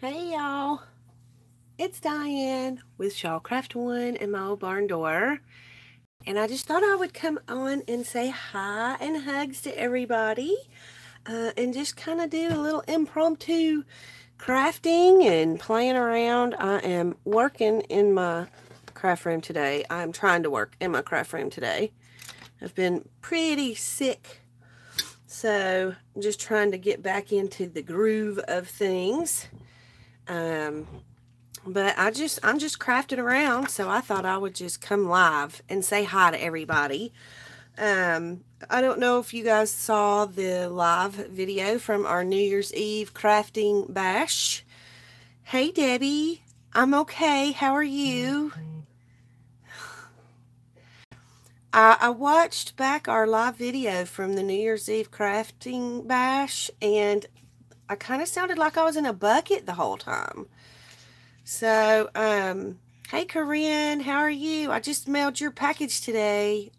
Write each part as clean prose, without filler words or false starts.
Hey y'all, it's Diane with Shawcraft One and my old barn door, and I just thought I would come on and say hi and hugs to everybody, and just kind of do a little impromptu crafting and playing around. I am working in my craft room today. I'm trying to work in my craft room today. I've been pretty sick, so I'm just trying to get back into the groove of things. But I'm just crafting around, so I thought I would just come live and say hi to everybody. I don't know if you guys saw the live video from our New Year's Eve crafting bash. Hey Debbie, I'm okay. How are you? I watched back our live video from the New Year's Eve crafting bash, and I kind of sounded like I was in a bucket the whole time. So, hey Corinne, how are you? I just mailed your package today.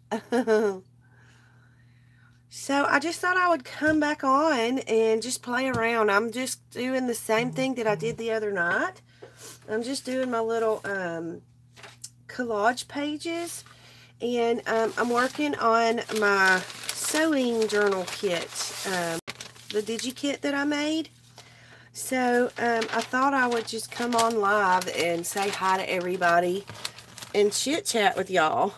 So I just thought I would come back on and just play around. I'm just doing the same thing that I did the other night. I'm just doing my little collage pages, and I'm working on my sewing journal kit, the digi kit that I made. So, I thought I would just come on live and say hi to everybody and chit-chat with y'all.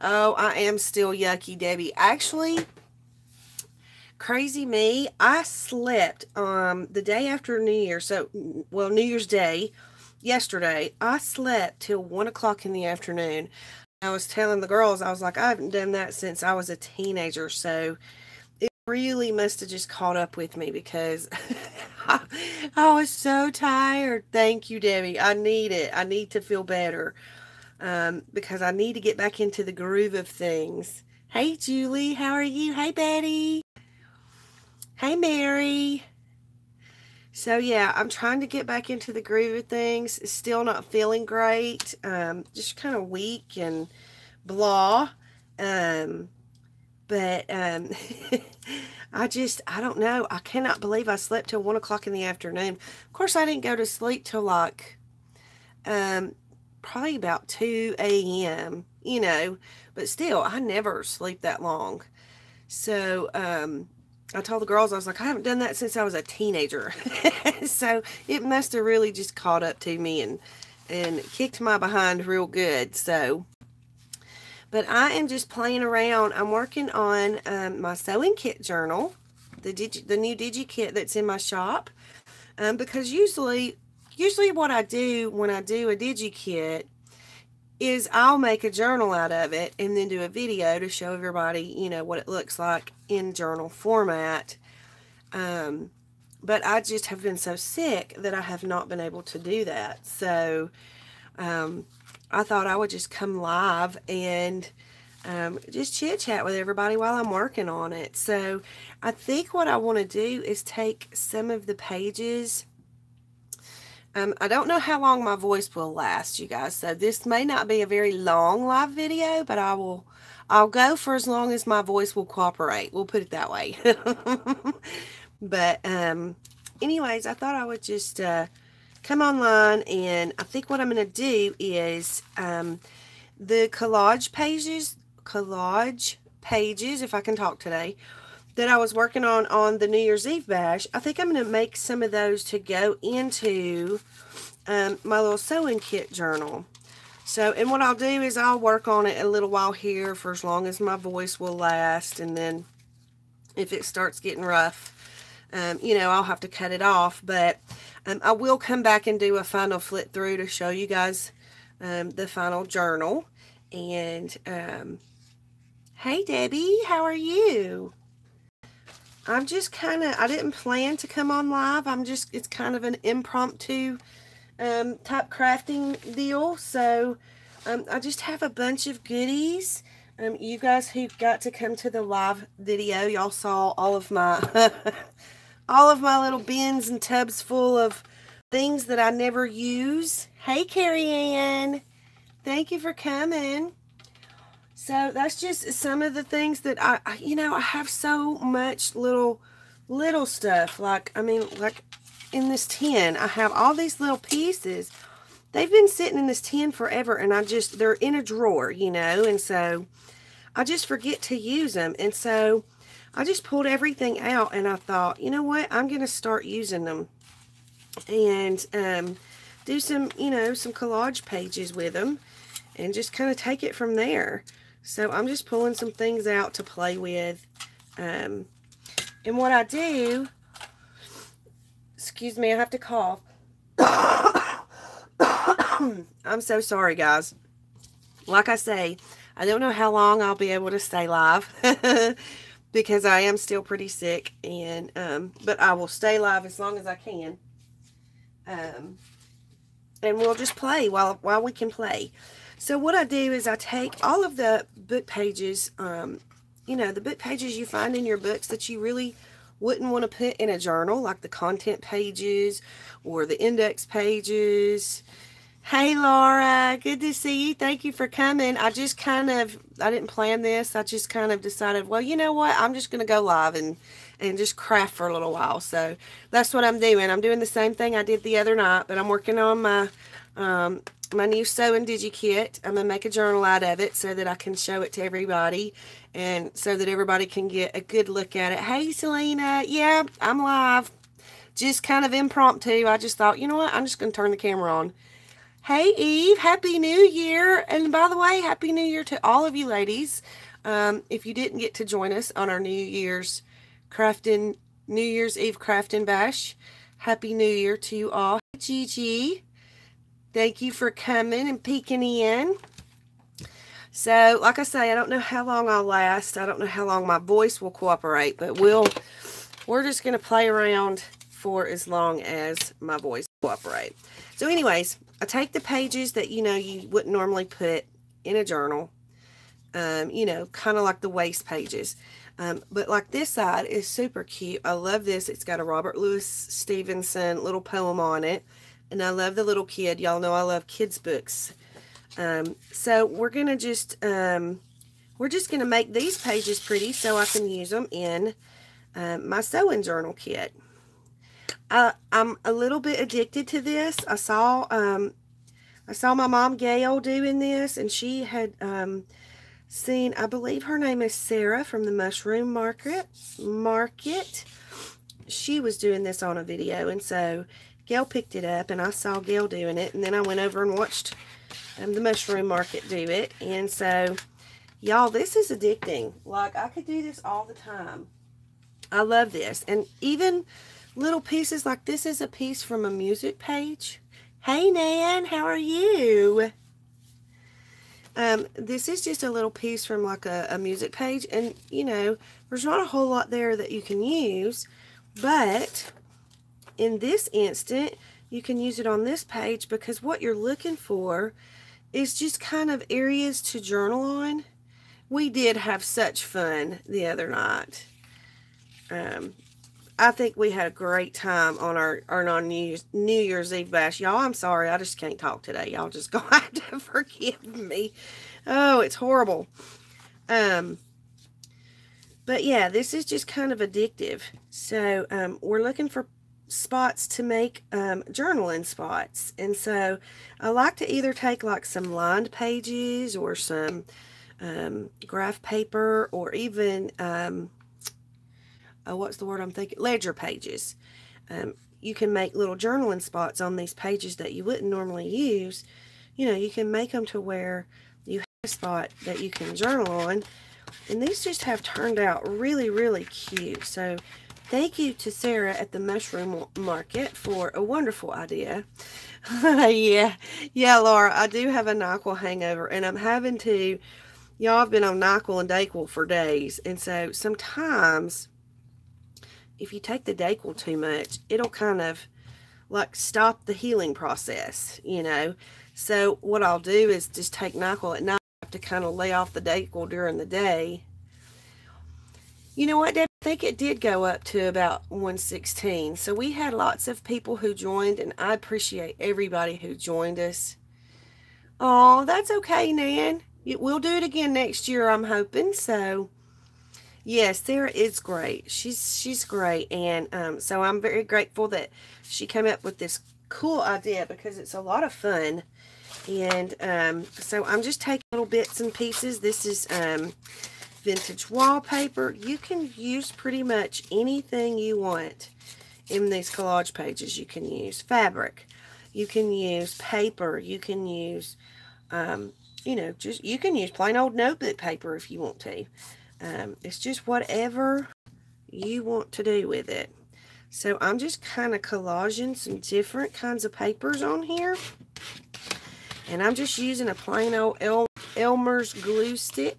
Oh, I am still yucky, Debbie. Actually, crazy me, I slept the day after New Year's, New Year's Day, yesterday, I slept till 1 o'clock in the afternoon. I was telling the girls, I was like, I haven't done that since I was a teenager, so it really must have just caught up with me because I was so tired. Thank you, Debbie. I need it. I need to feel better because I need to get back into the groove of things. Hey, Julie. How are you? Hey, Betty. Hey, Mary. So, yeah, I'm trying to get back into the groove of things. Still not feeling great. Just kind of weak and blah. But I don't know. I cannot believe I slept till 1 o'clock in the afternoon. Of course, I didn't go to sleep till like probably about 2 a.m., you know. But still, I never sleep that long. So I told the girls, I was like, I haven't done that since I was a teenager. So it must have really just caught up to me and kicked my behind real good. So... But I am just playing around. I'm working on my sewing kit journal, the new digi kit that's in my shop. Because usually what I do when I do a digi kit is I'll make a journal out of it and then do a video to show everybody, you know, what it looks like in journal format. But I just have been so sick that I have not been able to do that. So, I thought I would just come live and just chit-chat with everybody while I'm working on it. So I think what I want to do is take some of the pages. I don't know how long my voice will last, you guys. So this may not be a very long live video, but I'll go for as long as my voice will cooperate. We'll put it that way. But anyways, I thought I would just... come online, and I think what I'm going to do is the collage pages, if I can talk today, that I was working on the New Year's Eve bash. I think I'm going to make some of those to go into my little sewing kit journal. So, and what I'll do is I'll work on it a little while here for as long as my voice will last, and then if it starts getting rough, you know, I'll have to cut it off. But I will come back and do a final flip through to show you guys the final journal. And hey Debbie, how are you? I'm just kind of, I didn't plan to come on live. It's kind of an impromptu type crafting deal. So I just have a bunch of goodies. You guys who got to come to the live video, y'all saw all of my all of my little bins and tubs full of things that I never use. Hey, Carrie Ann. Thank you for coming. So that's just some of the things that I have so much little stuff. Like, I mean, like in this tin. I have all these little pieces. They've been sitting in this tin forever, and they're in a drawer, you know, and so I just forget to use them. And so I just pulled everything out, and I thought, you know what, I'm going to start using them and do some, you know, some collage pages with them and just kind of take it from there. So I'm just pulling some things out to play with. And what I do, excuse me, I have to cough. I'm so sorry, guys. Like I say, I don't know how long I'll be able to stay live because I am still pretty sick, and but I will stay live as long as I can. And we'll just play while we can play. So what I do is I take all of the book pages, you know, the book pages you find in your books that you really wouldn't want to put in a journal, like the content pages or the index pages. Hey Laura, good to see you. Thank you for coming. I didn't plan this. I just kind of decided, well, you know what? I'm just going to go live and just craft for a little while. So that's what I'm doing. I'm doing the same thing I did the other night, but I'm working on my my new sewing digi-kit. I'm going to make a journal out of it so that I can show it to everybody and so that everybody can get a good look at it. Hey Selena, yeah, I'm live. Just kind of impromptu. I just thought, you know what? I'm just going to turn the camera on. Hey Eve, Happy New Year. And by the way, Happy New Year to all of you ladies. If you didn't get to join us on our New Year's Eve crafting bash, Happy New Year to you all. Hey Gigi, thank you for coming and peeking in. So, like I say, I don't know how long I'll last. I don't know how long my voice will cooperate, but we're just going to play around for as long as my voice cooperate. So anyways, I take the pages that, you know, you wouldn't normally put in a journal, you know, kind of like the waste pages. But like this side is super cute. I love this. It's got a Robert Louis Stevenson little poem on it. And I love the little kid. Y'all know I love kids books. So we're going to just, we're just going to make these pages pretty so I can use them in my sewing journal kit. I'm a little bit addicted to this. I saw my mom Gail doing this, and she had seen, I believe her name is Sarah from the Mushroom Market. She was doing this on a video, and so Gail picked it up, and I saw Gail doing it, and then I went over and watched the Mushroom Market do it. And so, y'all, this is addicting. Like, I could do this all the time. I love this. And even little pieces like this is a piece from a music page. Hey Nan, how are you? This is just a little piece from like a music page, and you know, there's not a whole lot there that you can use, but in this instant you can use it on this page because what you're looking for is just kind of areas to journal on. We did have such fun the other night. I think we had a great time on our New Year's Eve bash. Y'all, I'm sorry. I just can't talk today. Y'all just going to have to forgive me. Oh, it's horrible. But yeah, this is just kind of addictive. So we're looking for spots to make journaling spots. And so I like to either take like some lined pages or some graph paper, or even what's the word I'm thinking? Ledger pages. You can make little journaling spots on these pages that you wouldn't normally use. You know, you can make them to where you have a spot that you can journal on. And these just have turned out really, really cute. So thank you to Sarah at the Mushroom Market for a wonderful idea. Yeah, Laura, I do have a NyQuil hangover, and I'm having to, y'all, I've been on NyQuil and Dayquil for days. And so sometimes if you take the Dayquil too much, it'll kind of like stop the healing process, you know. So what I'll do is just take NyQuil at night to kind of lay off the Dayquil during the day. You know what, Deb? I think it did go up to about 116. So we had lots of people who joined, and I appreciate everybody who joined us. Oh, that's okay, Nan. We'll do it again next year, I'm hoping. So Yes, Sarah is great. She's great, and so I'm very grateful that she came up with this cool idea because it's a lot of fun. And so I'm just taking little bits and pieces. This is vintage wallpaper. You can use pretty much anything you want in these collage pages. You can use fabric. You can use paper. You can use, you know, just you can use plain old notebook paper if you want to. It's just whatever you want to do with it. So I'm just kind of collaging some different kinds of papers on here. And I'm just using a plain old Elmer's glue stick.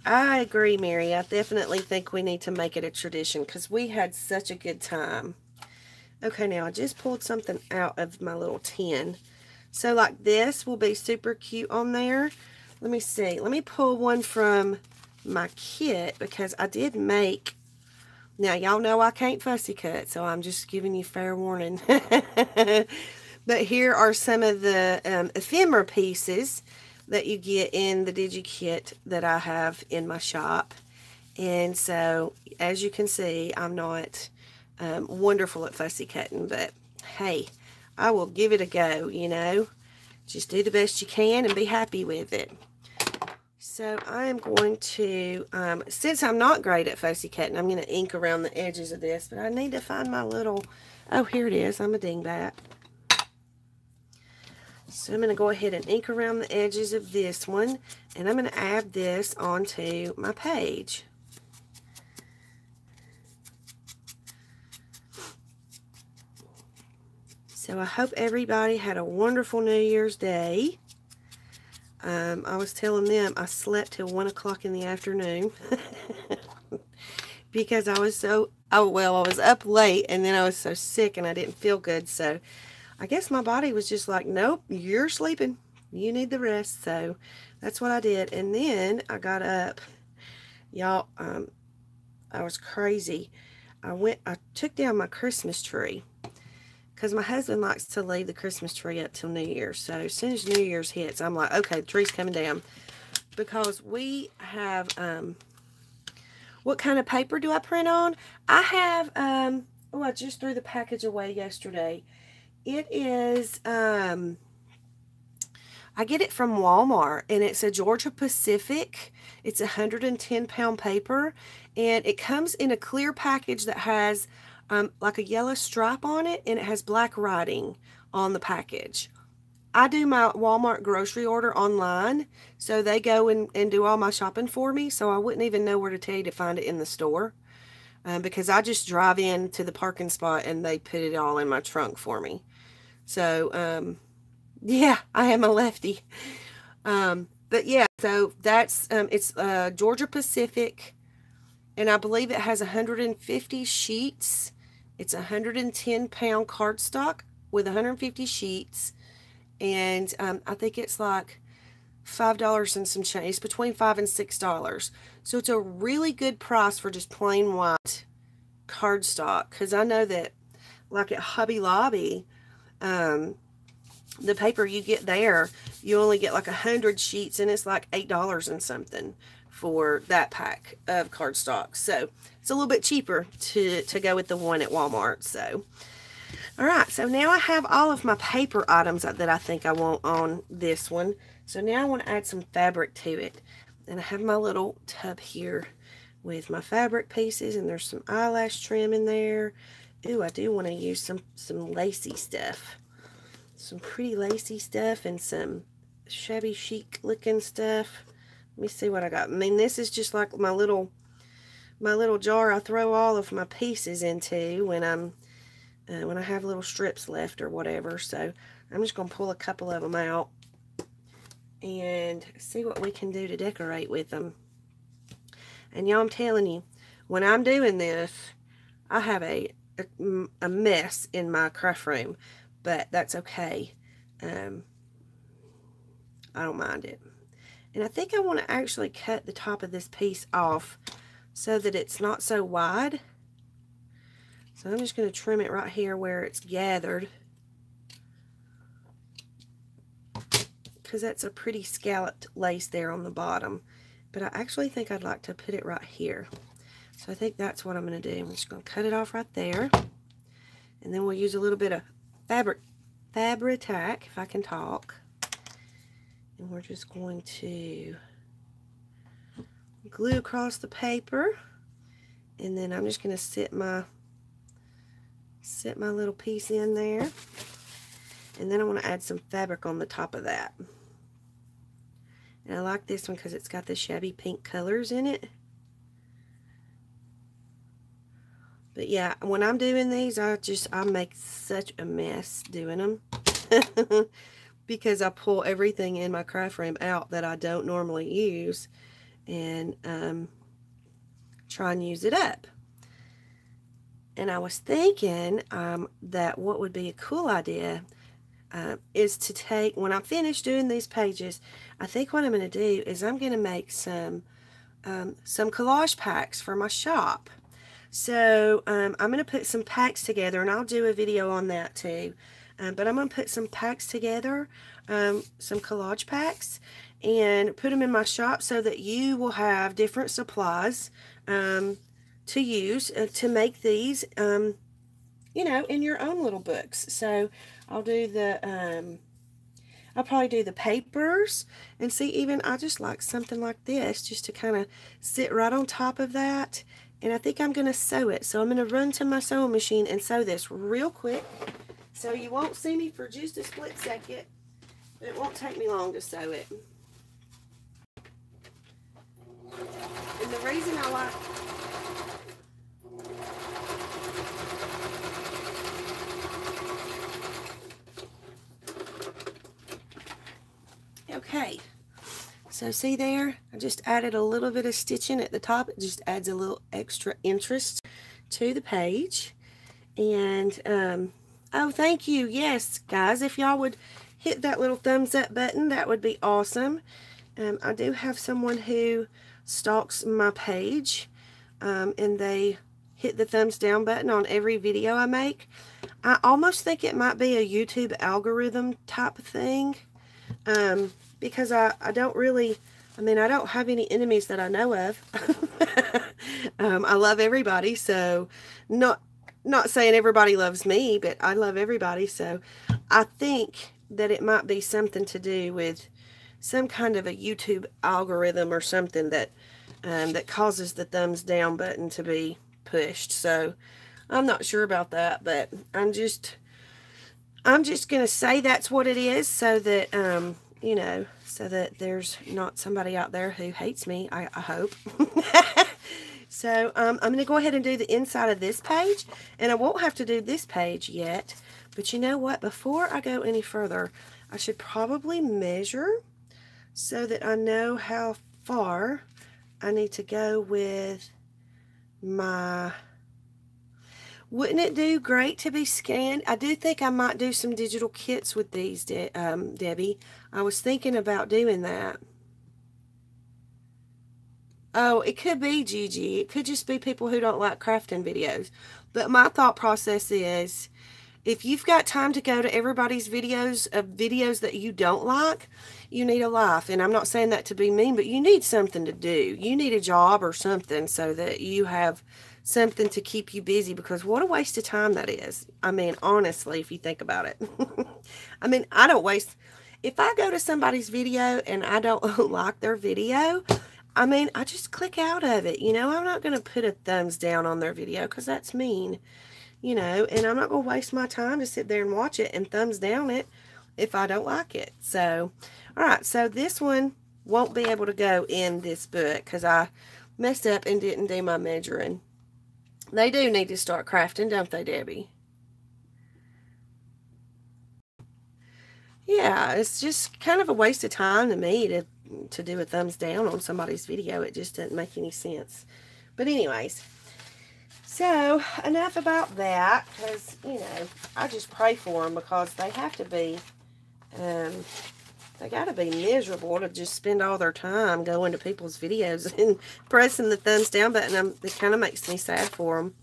I agree, Mary. I definitely think we need to make it a tradition because we had such a good time. Okay, now I just pulled something out of my little tin. So like this will be super cute on there. Let me see. Let me pull one from my kit because I did make... Now, y'all know I can't fussy cut, so I'm just giving you fair warning. But here are some of the ephemera pieces that you get in the DigiKit that I have in my shop. And so, as you can see, I'm not wonderful at fussy cutting, but hey, I will give it a go, you know. Just do the best you can and be happy with it. So I am going to, since I'm not great at fussy cutting, I'm going to ink around the edges of this, but I need to find my little, oh, here it is. I'm a dingbat. So I'm going to go ahead and ink around the edges of this one, and I'm going to add this onto my page. So I hope everybody had a wonderful New Year's Day. I was telling them I slept till 1 o'clock in the afternoon because I was so, I was up late and then I was so sick and I didn't feel good. So I guess my body was just like, nope, you're sleeping. You need the rest. So that's what I did. And then I got up. Y'all, I was crazy. I took down my Christmas tree. Because my husband likes to leave the Christmas tree up till New Year's. So as soon as New Year's hits, I'm like, okay, the tree's coming down. Because we have, what kind of paper do I print on? I have, oh, I just threw the package away yesterday. It is, I get it from Walmart. And it's a Georgia Pacific. It's 110-pound paper. And it comes in a clear package that has... like a yellow stripe on it, and it has black writing on the package. I do my Walmart grocery order online, so they go and do all my shopping for me, so I wouldn't even know where to tell you to find it in the store, because I just drive in to the parking spot and they put it all in my trunk for me. So, yeah, I am a lefty. But yeah, so that's, it's Georgia Pacific, and I believe it has 150 sheets. It's 110-pound cardstock with 150 sheets. And I think it's like $5 and some change. It's between $5 and $6. So it's a really good price for just plain white cardstock. Because I know that, like at Hobby Lobby, the paper you get there, you only get like 100 sheets, and it's like $8 and something for that pack of cardstock. So it's a little bit cheaper to go with the one at Walmart. So alright, so now I have all of my paper items that I think I want on this one. So now I want to add some fabric to it. And I have my little tub here with my fabric pieces, and there's some eyelash trim in there. Ooh, I do want to use some lacy stuff. Some pretty lacy stuff and some shabby chic looking stuff. Let me see what I got. I mean, this is just like my little jar I throw all of my pieces into when I have little strips left or whatever. So I'm just going to pull a couple of them out and see what we can do to decorate with them. And y'all, I'm telling you, when I'm doing this, I have a mess in my craft room, but that's okay. I don't mind it. And I think I want to actually cut the top of this piece off so that it's not so wide. So I'm just going to trim it right here where it's gathered. because that's a pretty scalloped lace there on the bottom. But I actually think I'd like to put it right here. So I think that's what I'm going to do. I'm just going to cut it off right there. And then we'll use a little bit of Fabri-Tac, if I can talk. And we're just going to glue across the paper. And then I'm just going to sit my little piece in there. And then I want to add some fabric on the top of that. And I like this one because it's got the shabby pink colors in it. But yeah, when I'm doing these, I make such a mess doing them. Because I pull everything in my craft room out that I don't normally use. And try and use it up. And I was thinking that what would be a cool idea is to take, when I'm finished doing these pages, I think what I'm going to do is I'm going to make some collage packs for my shop. So I'm going to put some packs together, and I'll do a video on that too. But I'm going to put some packs together, some collage packs, and put them in my shop so that you will have different supplies to use to make these, you know, in your own little books. So I'll do the, I'll probably do the papers, and see, even I just like something like this just to kind of sit right on top of that. And I think I'm going to sew it. So I'm going to run to my sewing machine and sew this real quick. So you won't see me for just a split second. But it won't take me long to sew it. And the reason I like... Okay. So see there, I just added a little bit of stitching at the top. It just adds a little extra interest to the page. And, oh, thank you. Yes, guys, if y'all would hit that little thumbs up button, that would be awesome. I do have someone who stalks my page, and they hit the thumbs down button on every video I make. I almost think it might be a YouTube algorithm type of thing. Because I don't really, I mean, I don't have any enemies that I know of. I love everybody, so not saying everybody loves me, but I love everybody, so I think that it might be something to do with some kind of a YouTube algorithm or something that that causes the thumbs down button to be pushed. So I'm not sure about that, but I'm just going to say that's what it is, so that you know, so that there's not somebody out there who hates me, I hope. So I'm going to go ahead and do the inside of this page, and I won't have to do this page yet, but you know what, before I go any further, I should probably measure so that I know how far I need to go with my... Wouldn't it do great to be scanned? I do think I might do some digital kits with these, Debbie. I was thinking about doing that. Oh, it could be, Gigi. It could just be people who don't like crafting videos. But my thought process is, if you've got time to go to everybody's videos of videos that you don't like, you need a life. And I'm not saying that to be mean, but you need something to do. You need a job or something so that you have something to keep you busy, because what a waste of time that is. I mean, honestly, if you think about it. I mean, I don't waste... If I go to somebody's video and I don't like their video, I mean, I just click out of it. You know, I'm not going to put a thumbs down on their video because that's mean. You know, and I'm not going to waste my time to sit there and watch it and thumbs down it if I don't like it. So, alright, so this one won't be able to go in this book because I messed up and didn't do my measuring. They do need to start crafting, don't they, Debbie? Yeah, it's just kind of a waste of time to me to do a thumbs down on somebody's video. It just doesn't make any sense. But anyways, so enough about that, because, you know, I just pray for them because they have to be, they got to be miserable to just spend all their time going to people's videos and pressing the thumbs down button. It kind of makes me sad for them.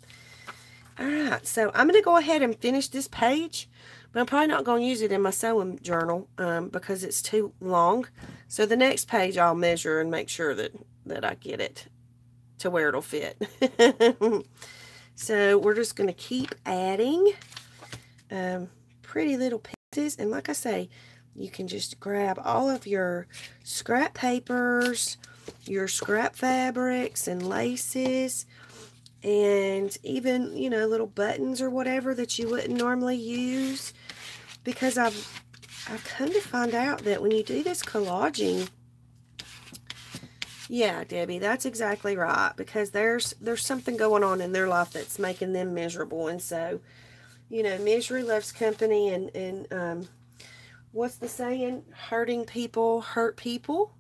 Alright, so I'm going to go ahead and finish this page But I'm probably not going to use it in my sewing journal because it's too long. So the next page I'll measure and make sure that I get it to where it'll fit. So we're just going to keep adding pretty little pieces. And like I say, you can just grab all of your scrap papers, your scrap fabrics and laces, and even, you know, little buttons or whatever that you wouldn't normally use. Because I've come to find out that when you do this collaging, yeah, Debbie, that's exactly right. Because there's something going on in their life that's making them miserable. And so, you know, misery loves company, and what's the saying? Hurting people hurt people.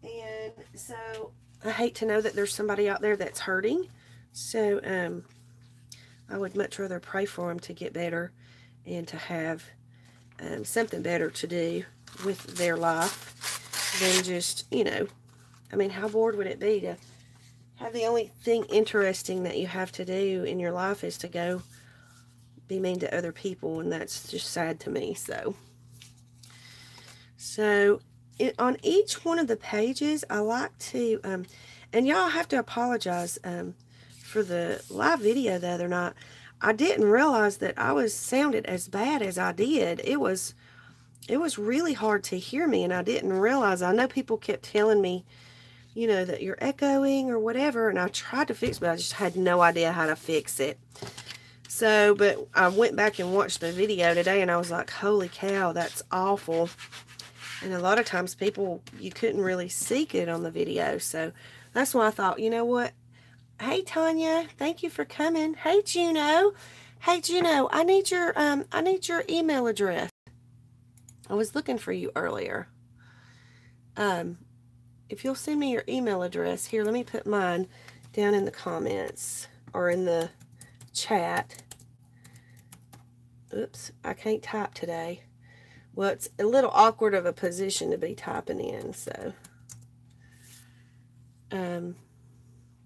And so I hate to know that there's somebody out there that's hurting. So I would much rather pray for them to get better and to have something better to do with their life than just, you know, I mean, how bored would it be to have the only thing interesting that you have to do in your life is to go be mean to other people, and that's just sad to me. So on each one of the pages, I like to, and y'all have to apologize for the live video the other night. I didn't realize that I was sounded as bad as I did. It was really hard to hear me, and I didn't realize. I know people kept telling me, you know, that you're echoing or whatever, and I tried to fix it, but I just had no idea how to fix it. So, but I went back and watched the video today, and I was like, holy cow, that's awful. And a lot of times people, you couldn't really see it on the video, so that's why I thought, you know what? Hey, Tanya, thank you for coming. Hey, Juno. Hey, Juno, I need your email address. I was looking for you earlier. If you'll send me your email address, here, let me put mine down in the comments or in the chat. Oops, I can't type today. Well, it's a little awkward of a position to be typing in, so.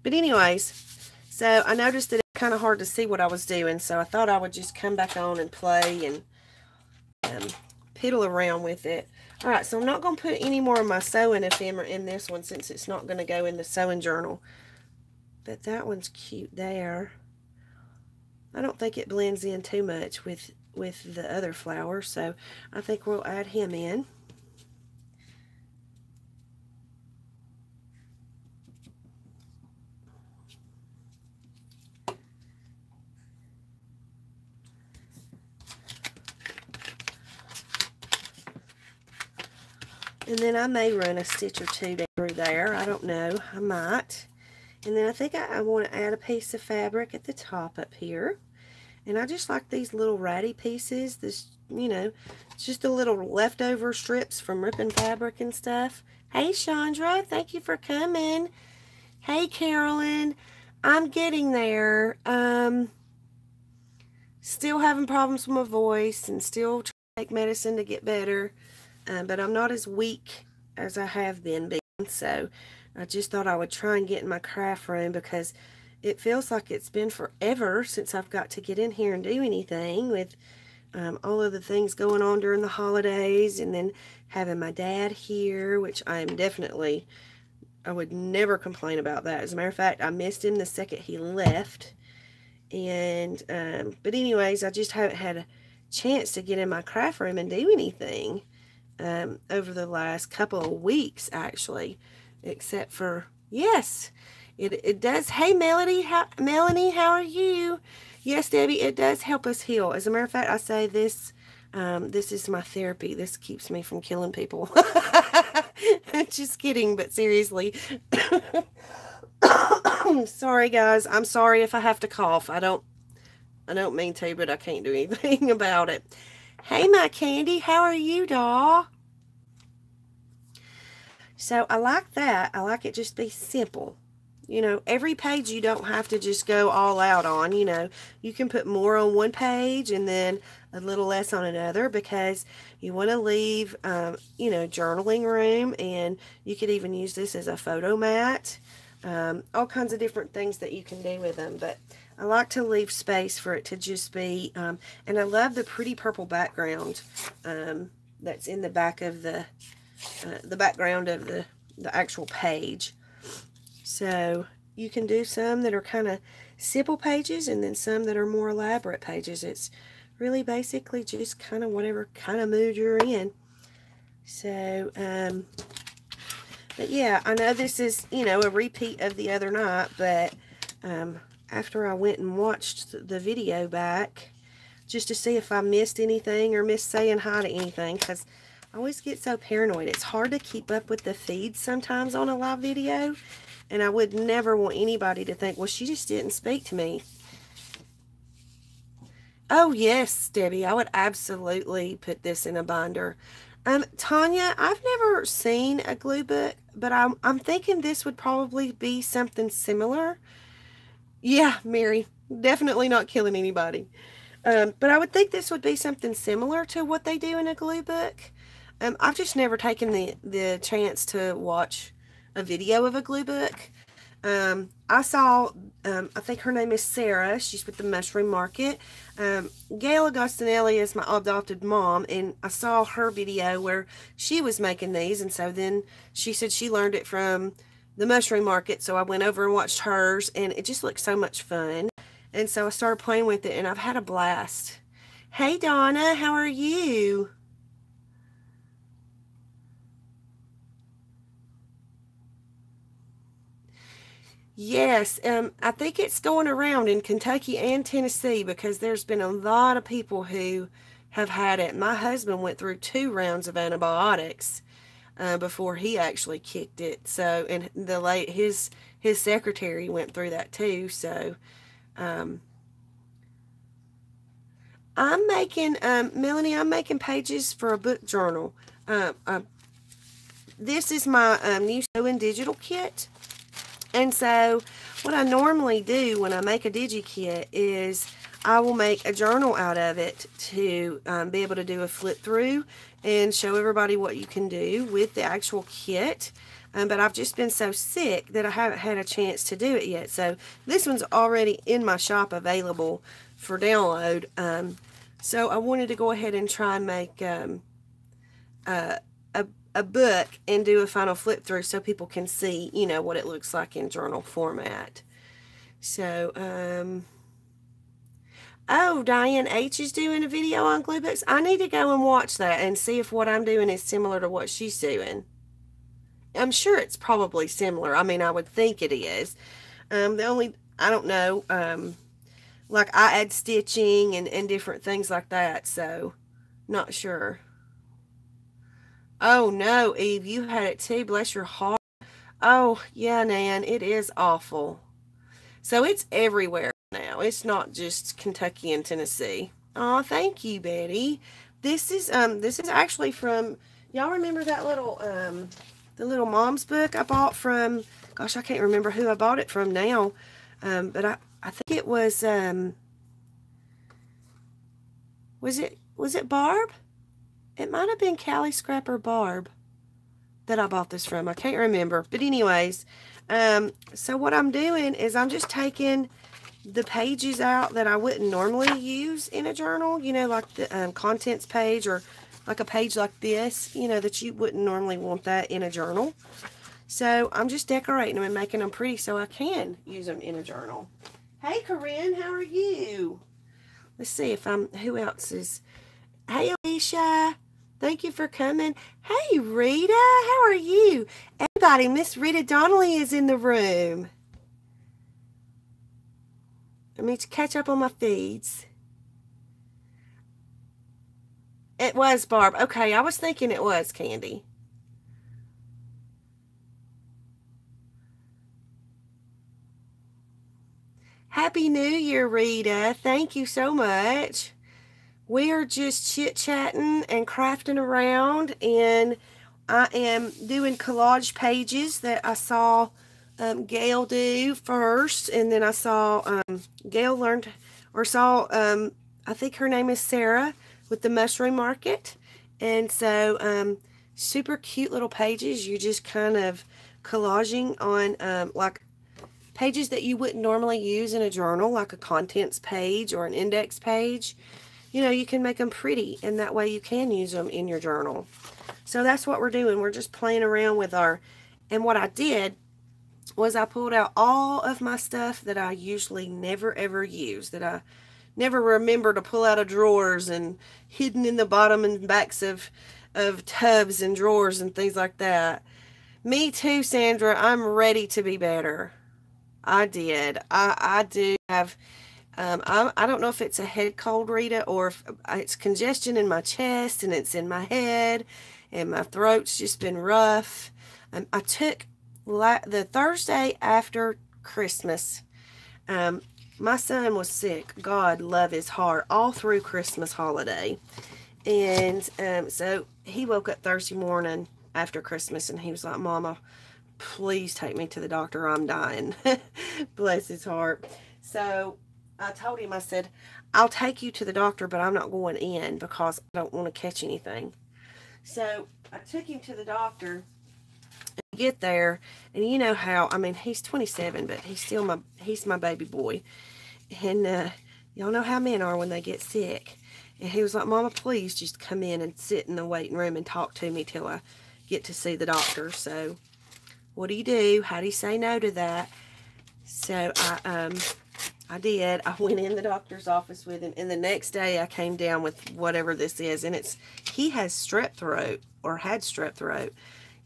But anyways, so I noticed that it's kind of hard to see what I was doing, so I thought I would just come back on and play and piddle around with it. Alright, so I'm not going to put any more of my sewing ephemera in this one since it's not going to go in the sewing journal. But that one's cute there. I don't think it blends in too much with the other flower, so I think we'll add him in. And then I may run a stitch or two through there. I don't know. I might. And then I think I want to add a piece of fabric at the top up here. And I just like these little ratty pieces. This, you know, it's just a little leftover strips from ripping fabric and stuff. Hey, Chandra. Thank you for coming. Hey, Carolyn. I'm getting there. Still having problems with my voice and still trying to take medicine to get better. But I'm not as weak as I have been. So I just thought I would try and get in my craft room because it feels like it's been forever since I've got to get in here and do anything with all of the things going on during the holidays, and then having my dad here, which I would never complain about that. As a matter of fact, I missed him the second he left. And but anyways, I just haven't had a chance to get in my craft room and do anything over the last couple of weeks, actually, except for, yes, it does. Hey, Melanie, how are you? Yes, Debbie, it does help us heal. As a matter of fact, I say this, this is my therapy. This keeps me from killing people. Just kidding, but seriously. Sorry, guys. I'm sorry if I have to cough. I don't mean to, but I can't do anything about it. Hey, my candy, how are you, doll? So I like that. I like it just be simple. You know, every page you don't have to just go all out on. You know, you can put more on one page and then a little less on another because you want to leave, you know, journaling room, and you could even use this as a photo mat. All kinds of different things that you can do with them. But I like to leave space for it to just be, and I love the pretty purple background that's in the back of the background of the actual page. So you can do some that are kind of simple pages and then some that are more elaborate pages. It's really basically just kind of whatever kind of mood you're in. So, but yeah, I know this is, you know, a repeat of the other night, but after I went and watched the video back, just to see if I missed anything or missed saying hi to anything, because I always get so paranoid. It's hard to keep up with the feeds sometimes on a live video, and I would never want anybody to think, well, she just didn't speak to me. Oh, yes, Debbie, I would absolutely put this in a binder. Tanya, I've never seen a glue book, but I'm thinking this would probably be something similar. Yeah, Mary, definitely not killing anybody. But I would think this would be something similar to what they do in a glue book. I've just never taken the chance to watch a video of a glue book. I saw, I think her name is Sarah. She's with the Mushroom Market. Gail Agostinelli is my adopted mom, and I saw her video where she was making these, and so then she said she learned it from the Mushroom Market, so I went over and watched hers, and it just looked so much fun. And so I started playing with it, and I've had a blast. Hey, Donna, how are you? Yes, I think it's going around in Kentucky and Tennessee because there's been a lot of people who have had it. My husband went through 2 rounds of antibiotics before he actually kicked it. So, and his secretary went through that too. So, I'm making Melanie. I'm making pages for a book journal. This is my new sewing digital kit. And so what I normally do when I make a digi-kit is I will make a journal out of it to be able to do a flip through and show everybody what you can do with the actual kit. But I've just been so sick that I haven't had a chance to do it yet. So this one's already in my shop available for download. So I wanted to go ahead and try and make a book and do a final flip through so people can see, you know, what it looks like in journal format. So, oh, Diane H is doing a video on glue books. I need to go and watch that and see if what I'm doing is similar to what she's doing. I'm sure it's probably similar. I mean, I would think it is. I don't know, like I add stitching and different things like that, so not sure. Oh, no, Eve, you had it too. Bless your heart. Oh, yeah, Nan, it is awful. So it's everywhere now. It's not just Kentucky and Tennessee. Oh, thank you, Betty. This is actually from, y'all remember that little, the little mom's book I bought from, gosh, I can't remember who I bought it from now. But I think it was it Barb? It might have been Callie Scrapper Barb that I bought this from. I can't remember. But anyways, so what I'm doing is I'm just taking the pages out that I wouldn't normally use in a journal. You know, like the contents page or like a page like this, you know, that you wouldn't normally want that in a journal. So I'm just decorating them and making them pretty so I can use them in a journal. Hey, Corinne, how are you? Let's see if who else is... Hey, Alicia. Thank you for coming. Hey, Rita. How are you? Everybody, Miss Rita Donnelly is in the room. Let me catch up on my feeds. It was Barb. Okay, I was thinking it was Candy. Happy New Year, Rita. Thank you so much. We are just chit-chatting and crafting around, and I am doing collage pages that I saw Gail do first, and then I saw Gail I think her name is Sarah with the Mushroom Market, and so super cute little pages. You're just kind of collaging on like pages that you wouldn't normally use in a journal, like a contents page or an index page. You know, you can make them pretty, and that way you can use them in your journal. So that's what we're doing. We're just playing around with our, and what I did was I pulled out all of my stuff that I usually never ever use, that I never remember to pull out of drawers and hidden in the bottom and backs of tubs and drawers and things like that. Me too, Sandra. I'm ready to be better. I did. I do have, I don't know if it's a head cold, Rita, or if it's congestion in my chest and it's in my head and my throat's just been rough. I took the Thursday after Christmas, my son was sick. God love his heart, all through Christmas holiday. And so he woke up Thursday morning after Christmas and he was like, Mama, please take me to the doctor. I'm dying. Bless his heart. So I told him, I said, I'll take you to the doctor, but I'm not going in because I don't want to catch anything. So I took him to the doctor. And get there, and you know how, I mean, he's 27, but he's my baby boy. And y'all know how men are when they get sick. And he was like, Mama, please just come in and sit in the waiting room and talk to me till I get to see the doctor. So what do? How do you say no to that? So I did. I went in the doctor's office with him, and the next day I came down with whatever this is, and he has strep throat, or had strep throat.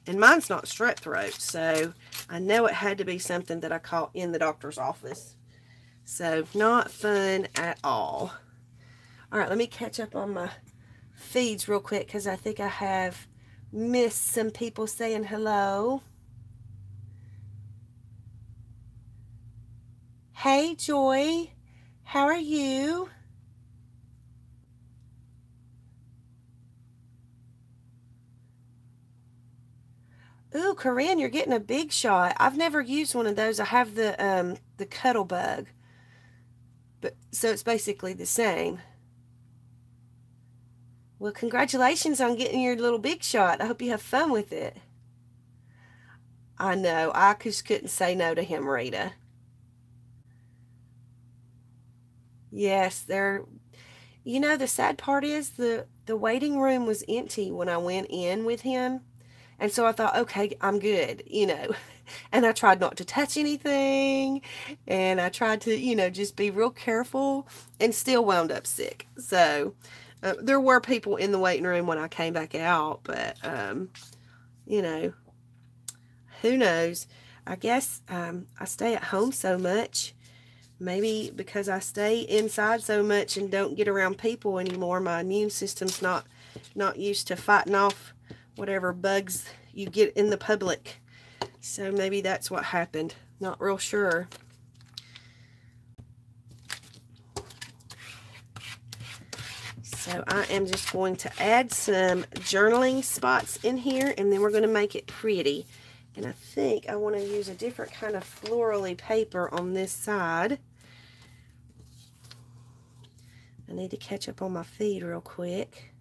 And mine's not strep throat, so I know it had to be something that I caught in the doctor's office. So, not fun at all. All right, let me catch up on my feeds real quick because I think I have missed some people saying hello. Hey, Joy. How are you? Ooh, Corinne, you're getting a big shot. I've never used one of those. I have the Cuddle Bug. But so it's basically the same. Well, congratulations on getting your little big shot. I hope you have fun with it. I know. I just couldn't say no to him, Rita. Yes, you know, the sad part is the waiting room was empty when I went in with him. And so I thought, okay, I'm good, you know. And I tried not to touch anything. And I tried to, you know, just be real careful, and still wound up sick. So there were people in the waiting room when I came back out. But, you know, who knows? I guess I stay at home so much. Maybe because I stay inside so much and don't get around people anymore, my immune system's not used to fighting off whatever bugs you get in the public. So maybe that's what happened. Not real sure. So I am just going to add some journaling spots in here, and then we're going to make it pretty. And I think I want to use a different kind of florally paper on this side. I need to catch up on my feed real quick.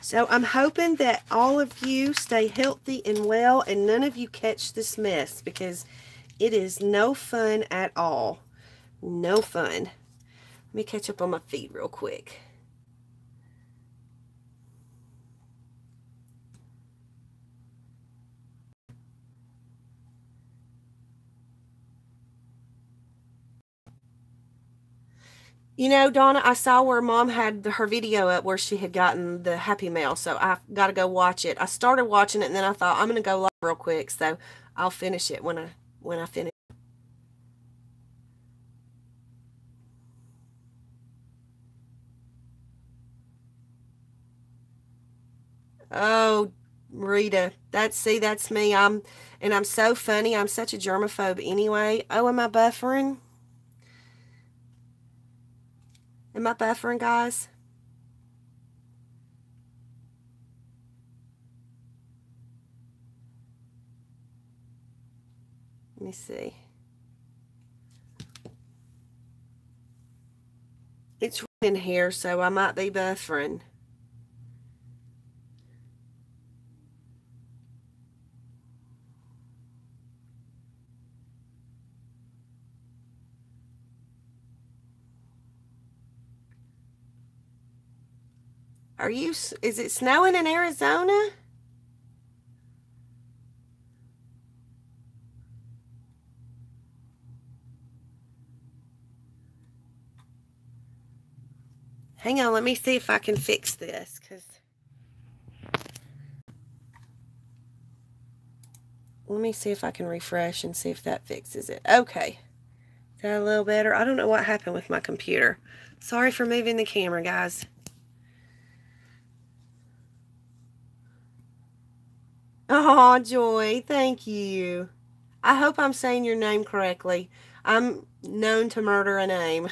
So I'm hoping that all of you stay healthy and well, and none of you catch this mess, because it is no fun at all. No fun. Let me catch up on my feed real quick. You know, Donna, I saw where Mom had her video up where she had gotten the Happy Mail, so I've got to go watch it. I started watching it, and then I thought, I'm going to go live real quick, so I'll finish it when I finish. Oh, Rita, that's me. I'm so funny. I'm such a germaphobe anyway. Oh, am I buffering? Am I buffering, guys? Let me see. It's raining here, so I might be buffering. is it snowing in Arizona? Hang on, let me see if I can fix this, let me see if I can refresh and see if that fixes it. Okay. Is that a little better? I don't know what happened with my computer. Sorry for moving the camera, guys. Oh, Joy, thank you. I hope I'm saying your name correctly. I'm known to murder a name.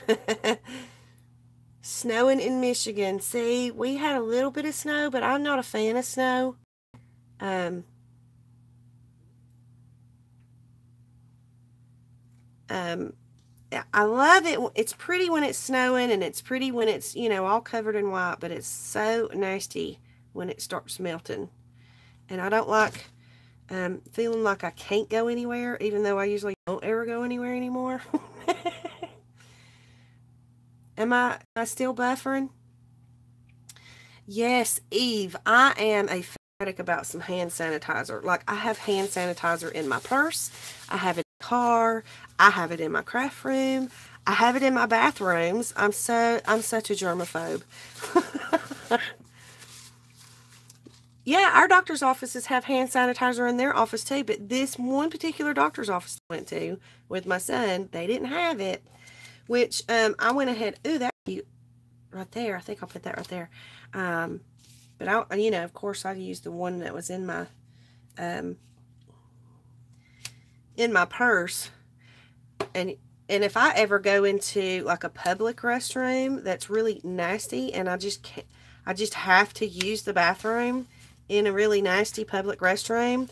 Snowing in Michigan. See, we had a little bit of snow, but I'm not a fan of snow. I love it. It's pretty when it's snowing, and it's pretty when it's, you know, all covered in white, but it's so nasty when it starts melting. And I don't like feeling like I can't go anywhere, even though I usually don't ever go anywhere anymore. Am I still buffering? Yes, Eve, I am a fanatic about some hand sanitizer. Like, I have hand sanitizer in my purse. I have it in my car. I have it in my craft room. I have it in my bathrooms. I'm such a germaphobe. Yeah, our doctor's offices have hand sanitizer in their office too, but this one particular doctor's office I went to with my son, they didn't have it, which I went ahead, ooh, that's cute right there. I think I'll put that right there. But I, you know, of course I used the one that was in my purse, and if I ever go into like a public restroom that's really nasty and I just can't, I just have to use the bathroom in a really nasty public restroom,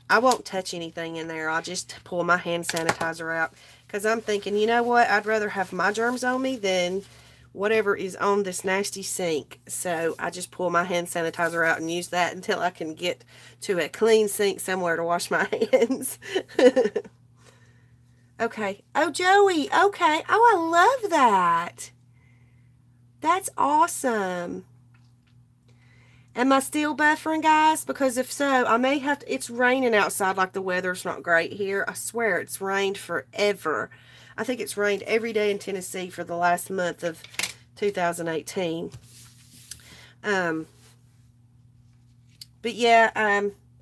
I won't touch anything in there. I'll just pull my hand sanitizer out, because I'm thinking, you know what, I'd rather have my germs on me than whatever is on this nasty sink. So I just pull my hand sanitizer out and use that until I can get to a clean sink somewhere to wash my hands. Okay. Oh, Joey. Okay. Oh, I love that. That's awesome. Am I still buffering, guys? Because if so, I may have to, it's raining outside, like the weather's not great here. I swear it's rained forever. I think it's rained every day in Tennessee for the last month of 2018. But yeah,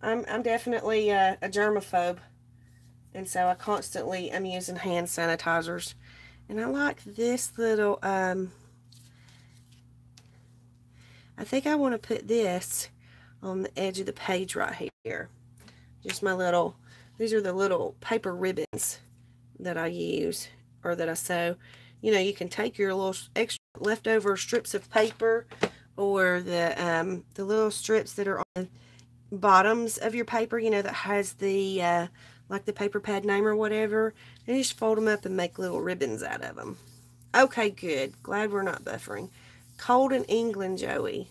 I'm definitely a germaphobe. And so I constantly am using hand sanitizers. And I like this little, I think I want to put this on the edge of the page right here. Just my little, these are the little paper ribbons that I use, or that I sew. You know, you can take your little extra leftover strips of paper, or the little strips that are on the bottoms of your paper, you know, that has the, like the paper pad name or whatever, and you just fold them up and make little ribbons out of them. Okay, good. Glad we're not buffering. Cold in England, Joey.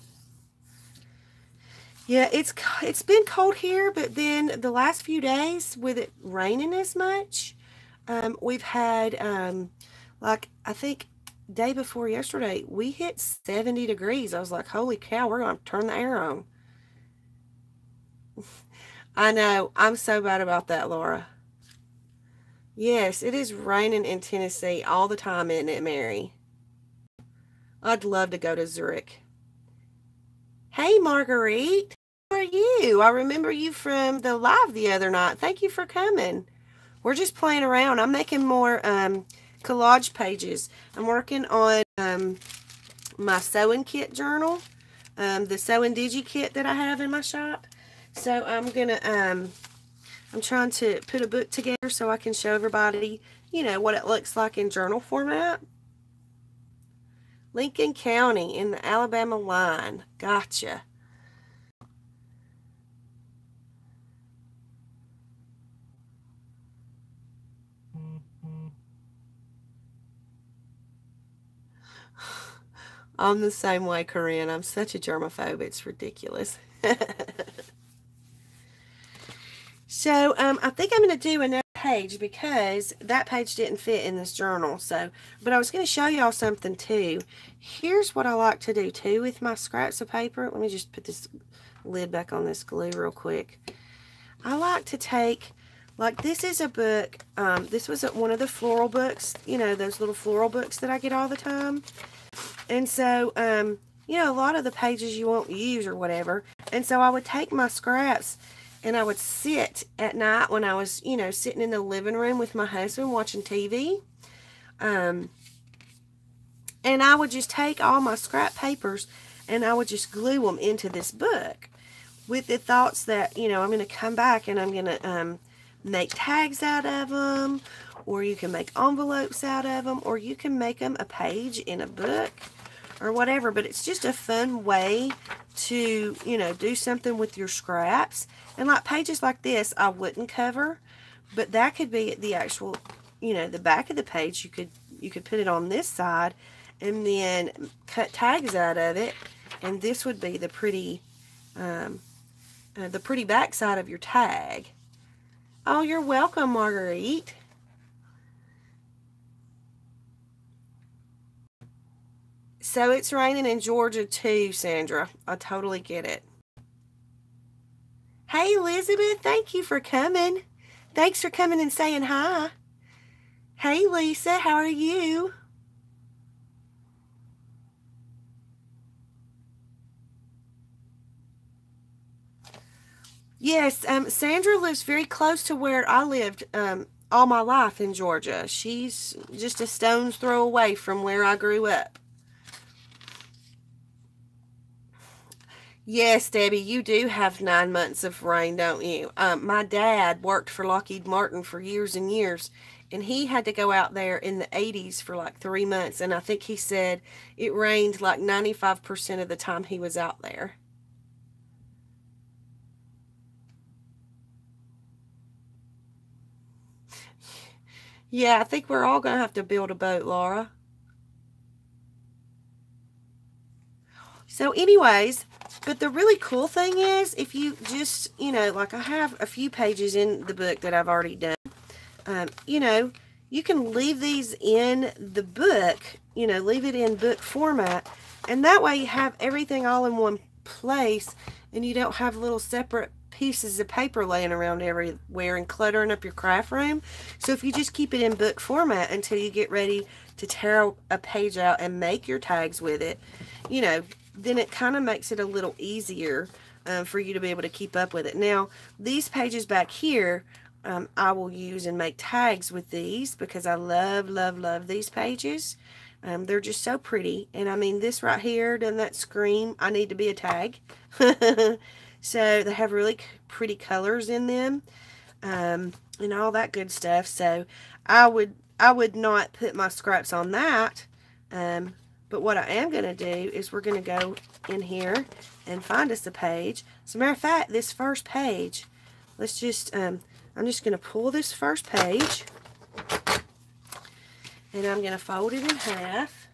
Yeah, it's been cold here, but then the last few days with it raining as much, we've had like, I think day before yesterday we hit 70 degrees. I was like, holy cow, we're gonna turn the air on. I know, I'm so bad about that, Laura. Yes, it is raining in Tennessee all the time, isn't it, Mary? I'd love to go to Zurich. Hey, Marguerite. How are you? I remember you from the live the other night. Thank you for coming. We're just playing around. I'm making more collage pages. I'm working on my sewing kit journal, the sewing digi kit that I have in my shop. So I'm gonna I'm trying to put a book together so I can show everybody, you know, what it looks like in journal format. Lincoln County in the Alabama line. Gotcha. I'm the same way, Corinne. I'm such a germaphobe. It's ridiculous. So, I think I'm going to do another page because that page didn't fit in this journal. So, but I was going to show y'all something too. Here's what I like to do too with my scraps of paper. Let me just put this lid back on this glue real quick. I like to take, like, this is a book, this was one of the floral books, you know, those little floral books that I get all the time. And so, you know, a lot of the pages you won't use or whatever. And so I would take my scraps and I would sit at night when I was, you know, sitting in the living room with my husband watching TV. And I would just take all my scrap papers and I would just glue them into this book with the thoughts that, you know, I'm going to come back and I'm going to make tags out of them, or you can make envelopes out of them, or you can make them a page in a book or whatever. But it's just a fun way to, you know, do something with your scraps. And like pages like this, I wouldn't cover, but that could be the actual, you know, the back of the page. You could put it on this side and then cut tags out of it, and this would be the pretty back side of your tag. Oh, you're welcome, Marguerite. So it's raining in Georgia too, Sandra. I totally get it. Hey, Elizabeth, thank you for coming. Thanks for coming and saying hi. Hey, Lisa, how are you? Yes, Sandra lives very close to where I lived all my life in Georgia. She's just a stone's throw away from where I grew up. Yes, Debbie, you do have 9 months of rain, don't you? My dad worked for Lockheed Martin for years and years, and he had to go out there in the 80s for like 3 months, and I think he said it rained like 95% of the time he was out there. Yeah, I think we're all going to have to build a boat, Laura. So anyways, but the really cool thing is, if you just, you know, like I have a few pages in the book that I've already done, you know, you can leave these in the book, you know, leave it in book format, and that way you have everything all in one place, and you don't have little separate pieces of paper laying around everywhere and cluttering up your craft room. So if you just keep it in book format until you get ready to tear a page out and make your tags with it, you know, then it kind of makes it a little easier for you to be able to keep up with it. Now, these pages back here, I will use and make tags with these because I love, love, love these pages. They're just so pretty. And I mean, this right here, doesn't that scream, I need to be a tag? So they have really pretty colors in them, and all that good stuff. So I would not put my scraps on that. But what I am going to do is we're going to go in here and find us a page. As a matter of fact, this first page, let's just, I'm just going to pull this first page, and I'm going to fold it in half.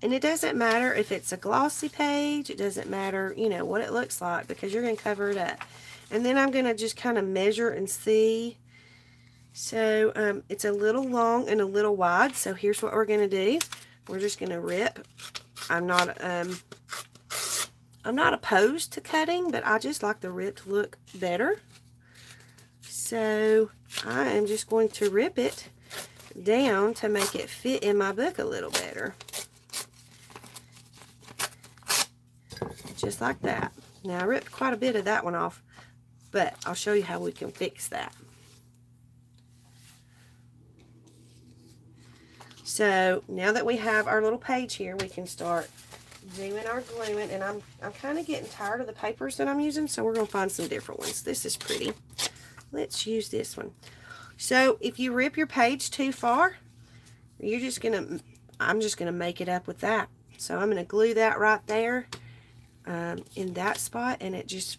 And it doesn't matter if it's a glossy page, it doesn't matter, you know, what it looks like, because you're going to cover it up. And then I'm going to just kind of measure and see. So it's a little long and a little wide, so here's what we're going to do. We're just going to rip. I'm not opposed to cutting, but I just like the ripped look better. So I am just going to rip it down to make it fit in my book a little better. Just like that. Now I ripped quite a bit of that one off, but I'll show you how we can fix that. So now that we have our little page here, we can start doing our gluing, and I'm kind of getting tired of the papers that I'm using, so we're going to find some different ones. This is pretty. Let's use this one. So if you rip your page too far, I'm just going to make it up with that. So I'm going to glue that right there. In that spot, and it just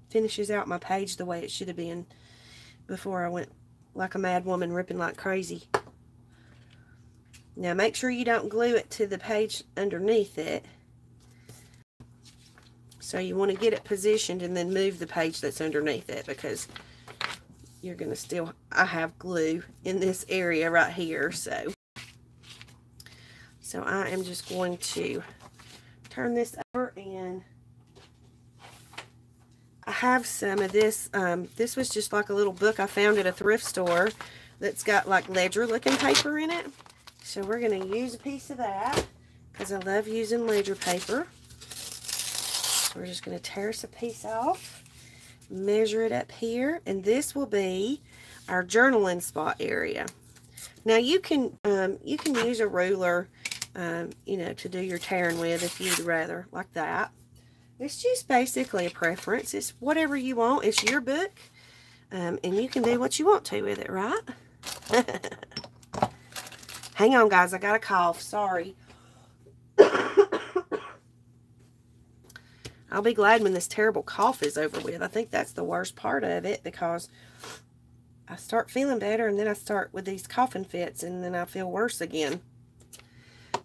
finishes out my page the way it should have been before I went like a mad woman ripping like crazy. Now make sure you don't glue it to the page underneath it. So you want to get it positioned and then move the page that's underneath it, because you're going to still, I have glue in this area right here. So I am just going to turn this over, and I have some of this. This was just like a little book I found at a thrift store that's got like ledger looking paper in it. So we're going to use a piece of that because I love using ledger paper. So we're just going to tear us a piece off, measure it up here, and this will be our journaling spot area. Now you can use a ruler, you know, to do your tearing with if you'd rather, like that. It's just basically a preference. It's whatever you want. It's your book, and you can do what you want to with it, right? Hang on, guys. I got a cough. Sorry. I'll be glad when this terrible cough is over with. I think that's the worst part of it, because I start feeling better and then I start with these coughing fits and then I feel worse again.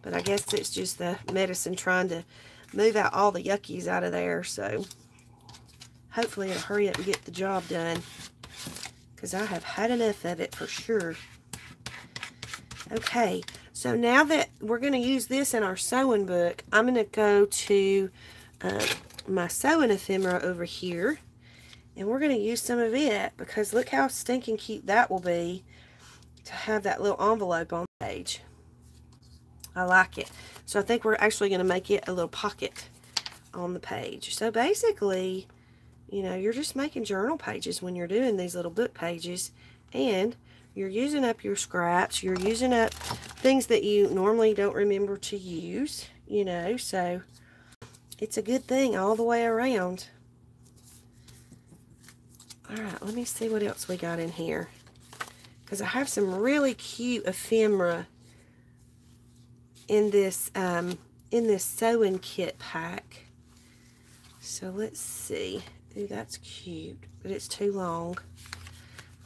But I guess it's just the medicine trying to move out all the yuckies out of there. So hopefully it'll hurry up and get the job done, because I have had enough of it for sure. Okay, so now that we're going to use this in our sewing book, I'm going to go to my sewing ephemera over here, and we're going to use some of it, because look how stinking cute that will be to have that little envelope on the page. I like it. So I think we're actually going to make it a little pocket on the page. So basically, you know, you're just making journal pages when you're doing these little book pages, and you're using up your scraps, you're using up things that you normally don't remember to use, you know, so it's a good thing all the way around. Alright, let me see what else we got in here, because I have some really cute ephemera in this sewing kit pack. So let's see. Ooh, that's cute, but it's too long.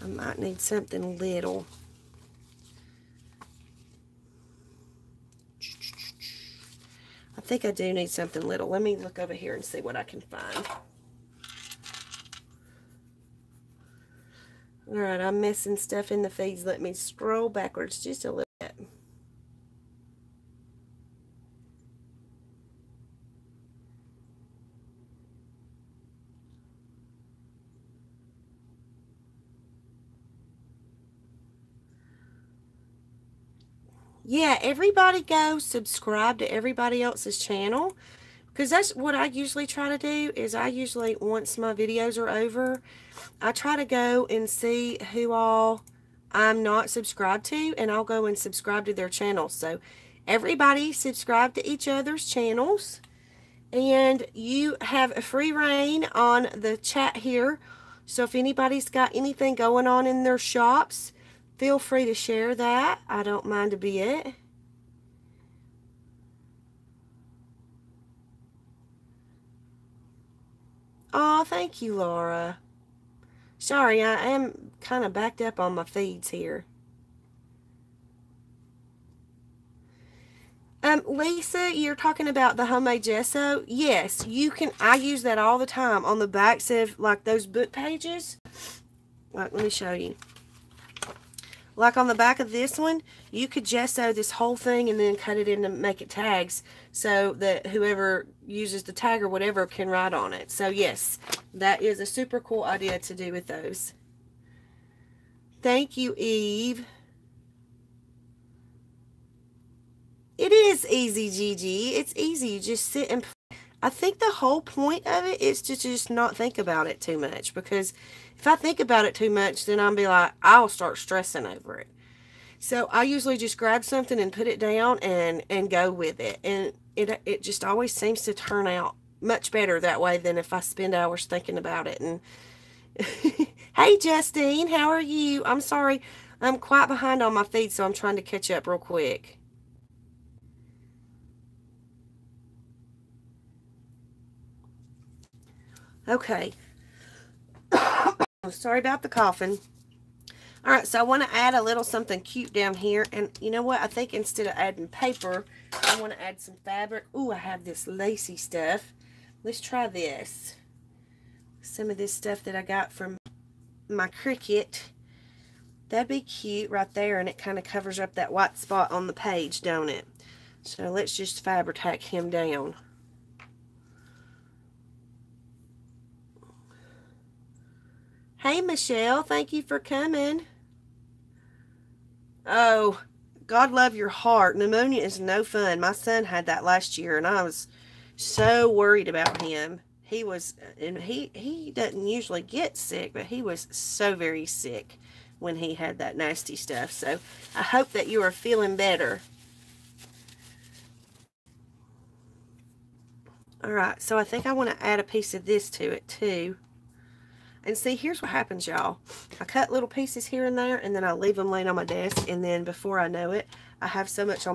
I might need something little. I think I do need something little. Let me look over here and see what I can find. Alright, I'm missing stuff in the feeds. Let me scroll backwards just a little bit. Yeah, everybody go subscribe to everybody else's channel, because that's what I usually try to do. Is I usually, once my videos are over, I try to go and see who all I'm not subscribed to, and I'll go and subscribe to their channels. So everybody subscribe to each other's channels, and you have a free reign on the chat here. So if anybody's got anything going on in their shops, feel free to share that. I don't mind a bit. Oh, thank you, Laura. Sorry, I am kind of backed up on my feeds here. Lisa, you're talking about the homemade gesso? Yes, you can. I use that all the time on the backs of like those book pages. Like, let me show you. Like on the back of this one, you could gesso this whole thing and then cut it in to make it tags, so that whoever uses the tag or whatever can write on it. So yes, that is a super cool idea to do with those. Thank you, Eve. It is easy, Gigi. It's easy. You just sit and play. I think the whole point of it is to just not think about it too much, because if I think about it too much, then I'll be like, I'll start stressing over it. So I usually just grab something and put it down and go with it. And it just always seems to turn out much better that way than if I spend hours thinking about it. And hey, Justine, how are you? I'm sorry. I'm quite behind on my feed, so I'm trying to catch up real quick. Okay. Sorry about the coughing. Alright, so I want to add a little something cute down here. And you know what? I think instead of adding paper, I want to add some fabric. Ooh, I have this lacy stuff. Let's try this. Some of this stuff that I got from my Cricut. That'd be cute right there, and it kind of covers up that white spot on the page, don't it? So let's just Fabri-Tac him down. Hey, Michelle, thank you for coming. Oh, God love your heart. Pneumonia is no fun. My son had that last year, and I was so worried about him. He was, and he doesn't usually get sick, but he was so very sick when he had that nasty stuff. So I hope that you are feeling better. All right, so I think I want to add a piece of this to it too. And see, here's what happens, y'all. I cut little pieces here and there, and then I leave them laying on my desk, and then before I know it, I have so much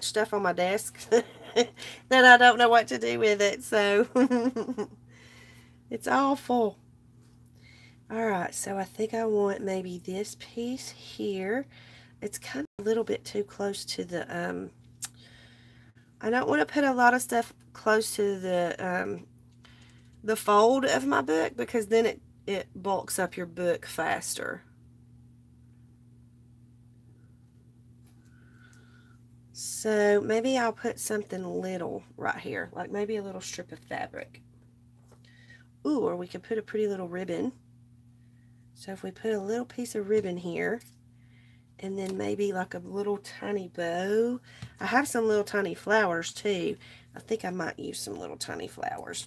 stuff on my desk that I don't know what to do with it. So it's awful. All right, so I think I want maybe this piece here. It's kind of a little bit too close to the I don't want to put a lot of stuff close to the fold of my book, because then it bulks up your book faster. So maybe I'll put something little right here, like maybe a little strip of fabric. Ooh, or we could put a pretty little ribbon. So if we put a little piece of ribbon here, and then maybe like a little tiny bow. I have some little tiny flowers too. I think I might use some little tiny flowers.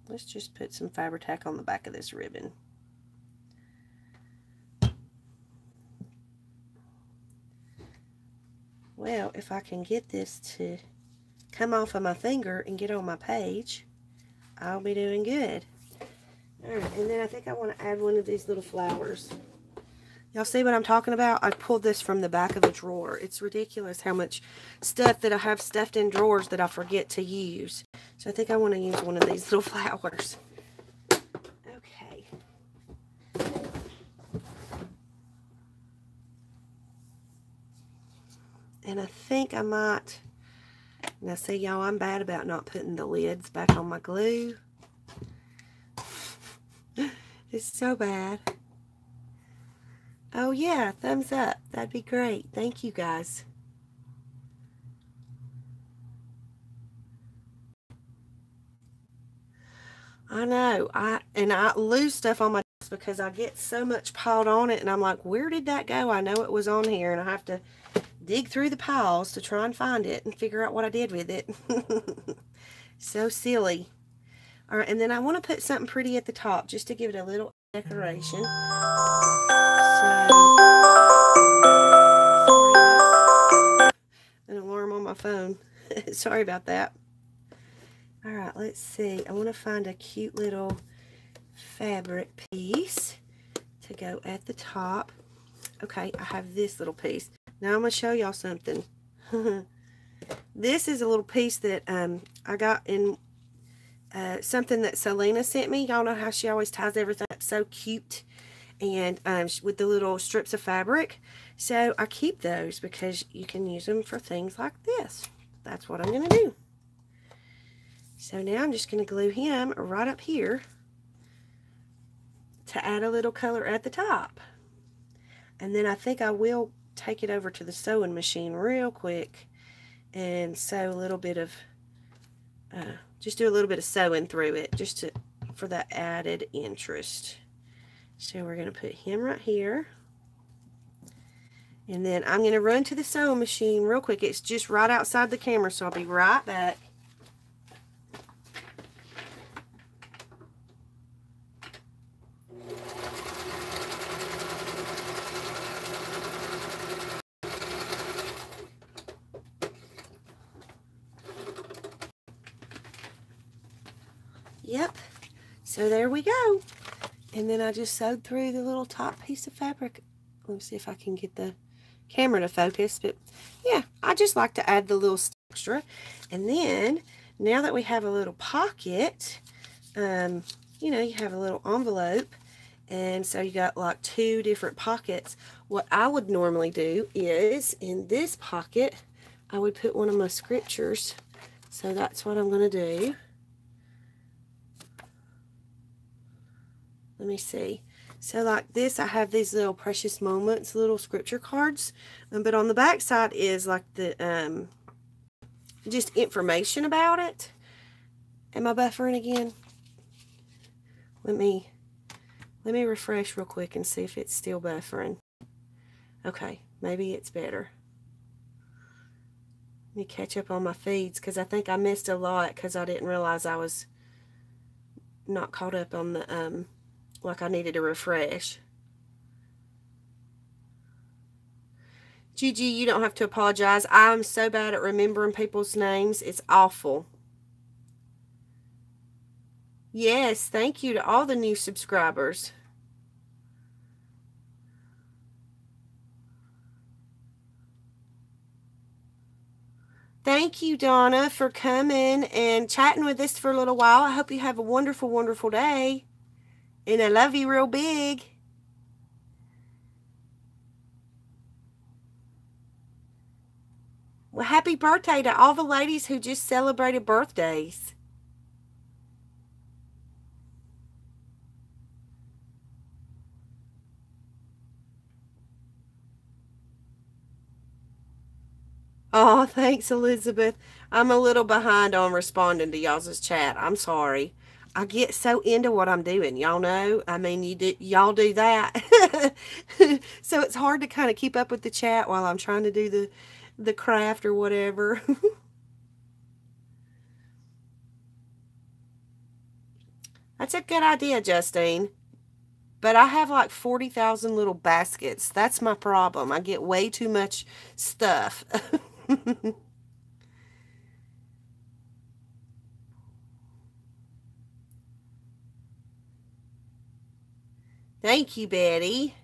Let's just put some Fabri-Tac on the back of this ribbon. Well, if I can get this to come off of my finger and get on my page, I'll be doing good. Alright, and then I think I want to add one of these little flowers. Y'all see what I'm talking about? I pulled this from the back of a drawer. It's ridiculous how much stuff that I have stuffed in drawers that I forget to use. So I think I want to use one of these little flowers. Okay. And I think I might... Now see, y'all, I'm bad about not putting the lids back on my glue. It's so bad. Oh yeah, thumbs up. That'd be great. Thank you guys. I know. I lose stuff on my desk because I get so much piled on it, and I'm like, where did that go? I know it was on here, and I have to dig through the piles to try and find it and figure out what I did with it. So silly. All right, and then I want to put something pretty at the top just to give it a little decoration. An alarm on my phone. Sorry about that. Alright, let's see. I want to find a cute little fabric piece to go at the top. Okay, I have this little piece. Now I'm going to show y'all something. This is a little piece that I got in something that Selena sent me. Y'all know how she always ties everything up so cute, and with the little strips of fabric. So I keep those because you can use them for things like this. That's what I'm going to do. So now I'm just going to glue him right up here to add a little color at the top. And then I think I will take it over to the sewing machine real quick and sew a little bit of, just do a little bit of sewing through it, just for that added interest. So we're going to put him right here. And then I'm going to run to the sewing machine real quick. It's just right outside the camera, so I'll be right back. Yep, so there we go. And then I just sewed through the little top piece of fabric. Let me see if I can get the camera to focus. But yeah, I just like to add the little extra. And then, now that we have a little pocket, you know, you have a little envelope. And so you got like 2 different pockets. What I would normally do is, in this pocket, I would put one of my scriptures. So that's what I'm going to do. Let me see. So like this, I have these little precious moments, little scripture cards, but on the back side is like the just information about it. Am I buffering again? Let me refresh real quick and see if it's still buffering. Okay, maybe it's better. Let me catch up on my feeds because I think I missed a lot because I didn't realize I was not caught up on the like I needed to refresh. Gigi, you don't have to apologize. I'm so bad at remembering people's names. It's awful. Yes, thank you to all the new subscribers. Thank you, Donna, for coming and chatting with us for a little while. I hope you have a wonderful, wonderful day. And I love you real big. Well, happy birthday to all the ladies who just celebrated birthdays. Oh, thanks, Elizabeth. I'm a little behind on responding to y'all's chat. I'm sorry. I get so into what I'm doing. Y'all know. I mean, y'all do that. So it's hard to kind of keep up with the chat while I'm trying to do the craft or whatever. That's a good idea, Justine. But I have like 40,000 little baskets. That's my problem. I get way too much stuff. Thank you, Betty.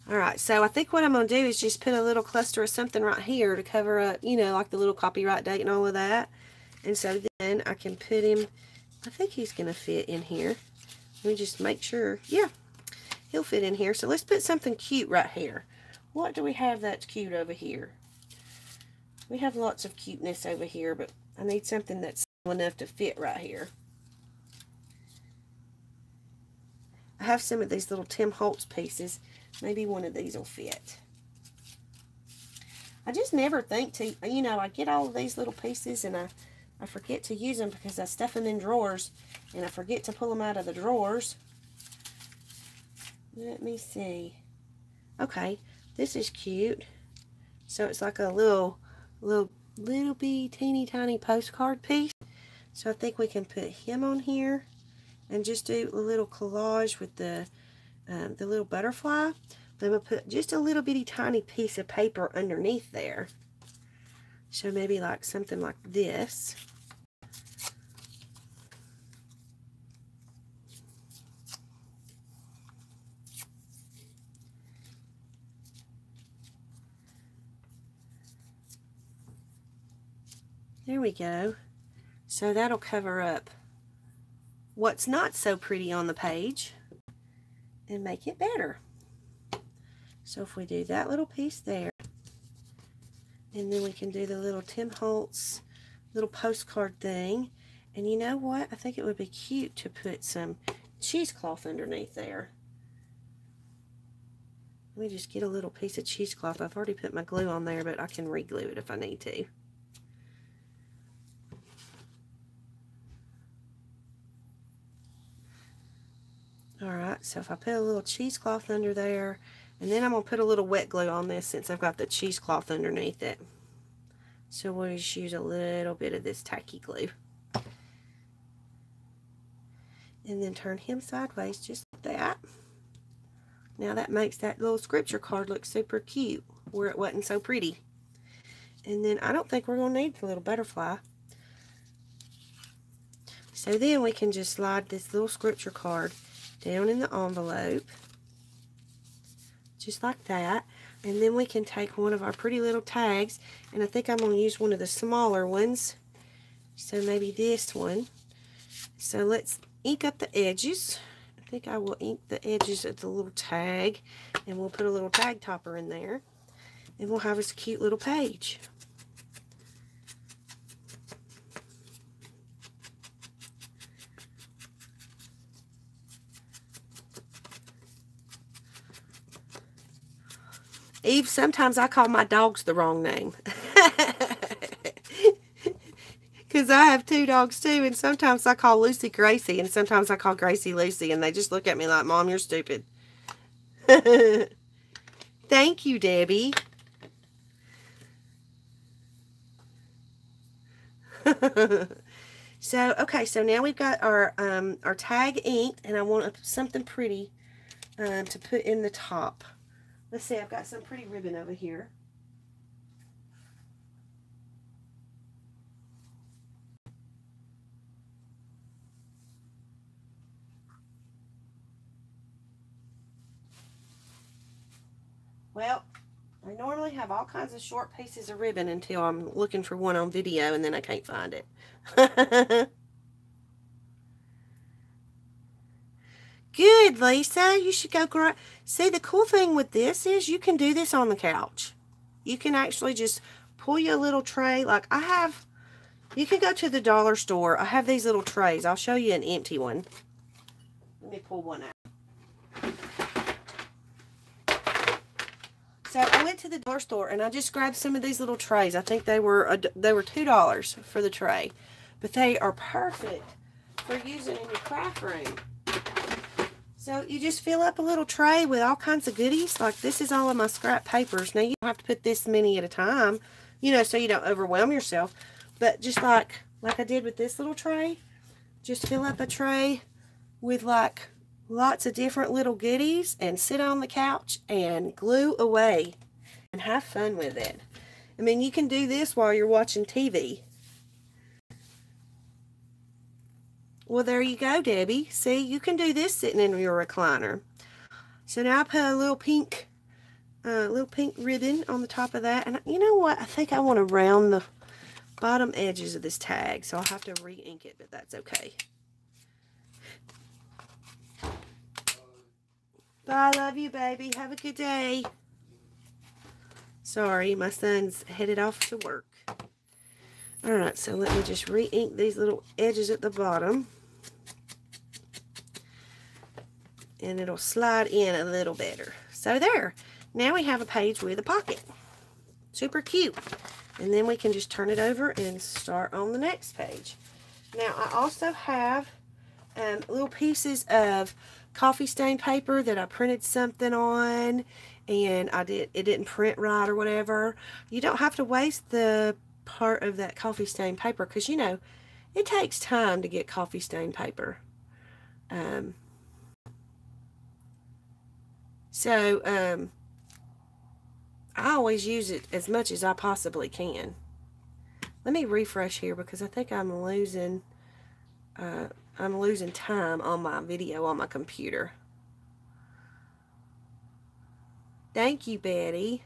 Alright, so I think what I'm going to do is just put a little cluster of something right here to cover up, you know, like the little copyright date and all of that. And so then I can put him, I think he's going to fit in here. Let me just make sure. Yeah, he'll fit in here. So let's put something cute right here. What do we have that's cute over here? We have lots of cuteness over here, but I need something that's small enough to fit right here. I have some of these little Tim Holtz pieces. Maybe one of these will fit. I just never think to, you know, I get all of these little pieces and I forget to use them because I stuff them in drawers and I forget to pull them out of the drawers. Let me see. Okay, this is cute. So it's like a little bitty teeny tiny postcard piece. So I think we can put him on here and just do a little collage with the little butterfly. Then we'll put just a little bitty tiny piece of paper underneath there. So maybe like something like this. There we go. So that'll cover up what's not so pretty on the page and make it better. So if we do that little piece there, and then we can do the little Tim Holtz little postcard thing. And you know what? I think it would be cute to put some cheesecloth underneath there. Let me just get a little piece of cheesecloth. I've already put my glue on there, but I can re-glue it if I need to. Alright, so if I put a little cheesecloth under there, and then I'm going to put a little wet glue on this since I've got the cheesecloth underneath it. So we'll just use a little bit of this tacky glue. And then turn him sideways just like that. Now that makes that little scripture card look super cute where it wasn't so pretty. And then I don't think we're going to need the little butterfly. So then we can just slide this little scripture card down in the envelope, just like that. And then we can take one of our pretty little tags, and I think I'm going to use one of the smaller ones, so maybe this one. So let's ink up the edges. I think I will ink the edges of the little tag, and we'll put a little tag topper in there, and we'll have this cute little page. Eve, sometimes I call my dogs the wrong name. Because I have 2 dogs too, and sometimes I call Lucy Gracie, and sometimes I call Gracie Lucy, and they just look at me like, Mom, you're stupid. Thank you, Debbie. So, okay, so now we've got our tag inked, and I want something pretty to put in the top. Let's see, I've got some pretty ribbon over here. Well, I normally have all kinds of short pieces of ribbon until I'm looking for one on video, and then I can't find it. Good, Lisa. You should go see, the cool thing with this is you can do this on the couch. You can actually just pull your little tray. Like I have, you can go to the dollar store. I have these little trays. I'll show you an empty one. Let me pull one out. So I went to the dollar store and I just grabbed some of these little trays. I think they were $2 for the tray, but they are perfect for using in your craft room. So you just fill up a little tray with all kinds of goodies. Like this is all of my scrap papers. Now you don't have to put this many at a time, you know, so you don't overwhelm yourself. But just like I did with this little tray, just fill up a tray with like lots of different little goodies and sit on the couch and glue away and have fun with it. I mean, you can do this while you're watching TV. Well, there you go, Debbie. See, you can do this sitting in your recliner. So now I put a little pink ribbon on the top of that. And you know what? I think I want to round the bottom edges of this tag. So I'll have to re-ink it, but that's okay. Bye, love you, baby. Have a good day. Sorry, my son's headed off to work. Alright, so let me just re-ink these little edges at the bottom. And it'll slide in a little better. So there. Now we have a page with a pocket. Super cute. And then we can just turn it over and start on the next page. Now, I also have little pieces of coffee stain paper that I printed something on, and it didn't print right or whatever. You don't have to waste the part of that coffee stain paper, because you know it takes time to get coffee stain paper. I always use it as much as I possibly can. Let me refresh here because I think I'm losing time on my video on my computer. Thank you, Betty.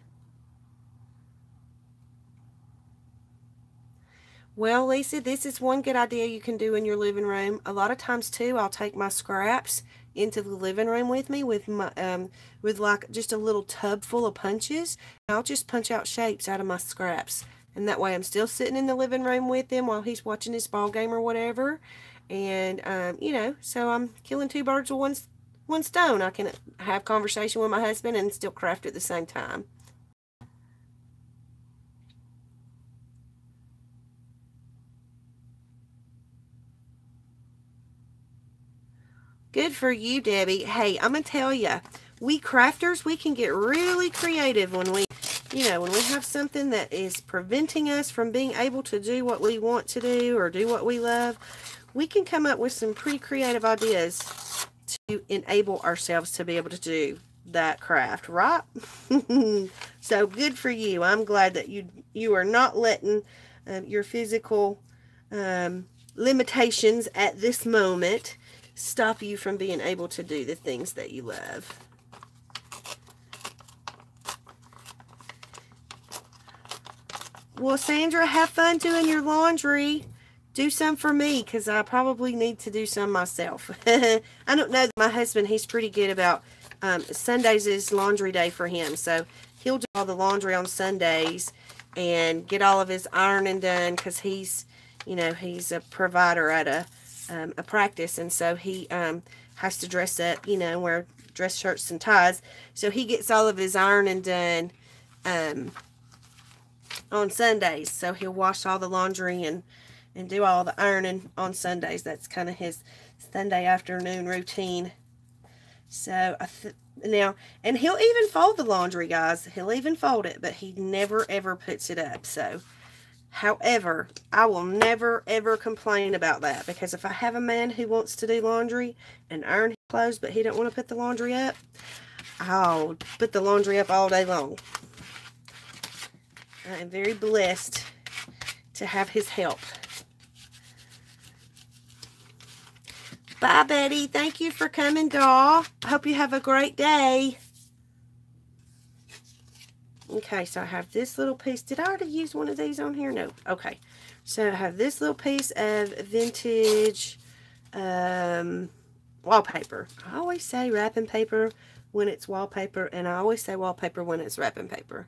Well, Lisa, this is one good idea you can do in your living room. A lot of times, too, I'll take my scraps into the living room with me with my with like just a little tub full of punches. I'll just punch out shapes out of my scraps, and that way I'm still sitting in the living room with him while he's watching his ball game or whatever. And you know, so I'm killing 2 birds with one stone. I can have conversation with my husband and still craft at the same time. Good for you, Debbie. Hey, I'm going to tell you, we crafters, we can get really creative when we have something that is preventing us from being able to do what we want to do or do what we love. We can come up with some pretty creative ideas to enable ourselves to be able to do that craft, right? So good for you. I'm glad that you are not letting your physical limitations at this moment stop you from being able to do the things that you love. Well, Sandra, have fun doing your laundry. do some for me, because I probably need to do some myself. I don't know. My husband, he's pretty good about, Sundays is laundry day for him. So he'll do all the laundry on Sundays and get all of his ironing done, because he's, you know, he's a provider at a practice. And so he has to dress up, you know, wear dress shirts and ties. So he gets all of his ironing done on Sundays. So he'll wash all the laundry and do all the ironing on Sundays. That's kind of his Sunday afternoon routine. So now, and he'll even fold the laundry, guys. He'll even fold it, but he never ever puts it up. So, however, I will never ever complain about that, because if I have a man who wants to do laundry and iron his clothes, but he don't want to put the laundry up, I'll put the laundry up all day long. I am very blessed to have his help. Bye, Betty. Thank you for coming, doll. I hope you have a great day. Okay, so I have this little piece. Did I already use one of these on here? No. Okay. So I have this little piece of vintage wallpaper. I always say wrapping paper when it's wallpaper, and I always say wallpaper when it's wrapping paper.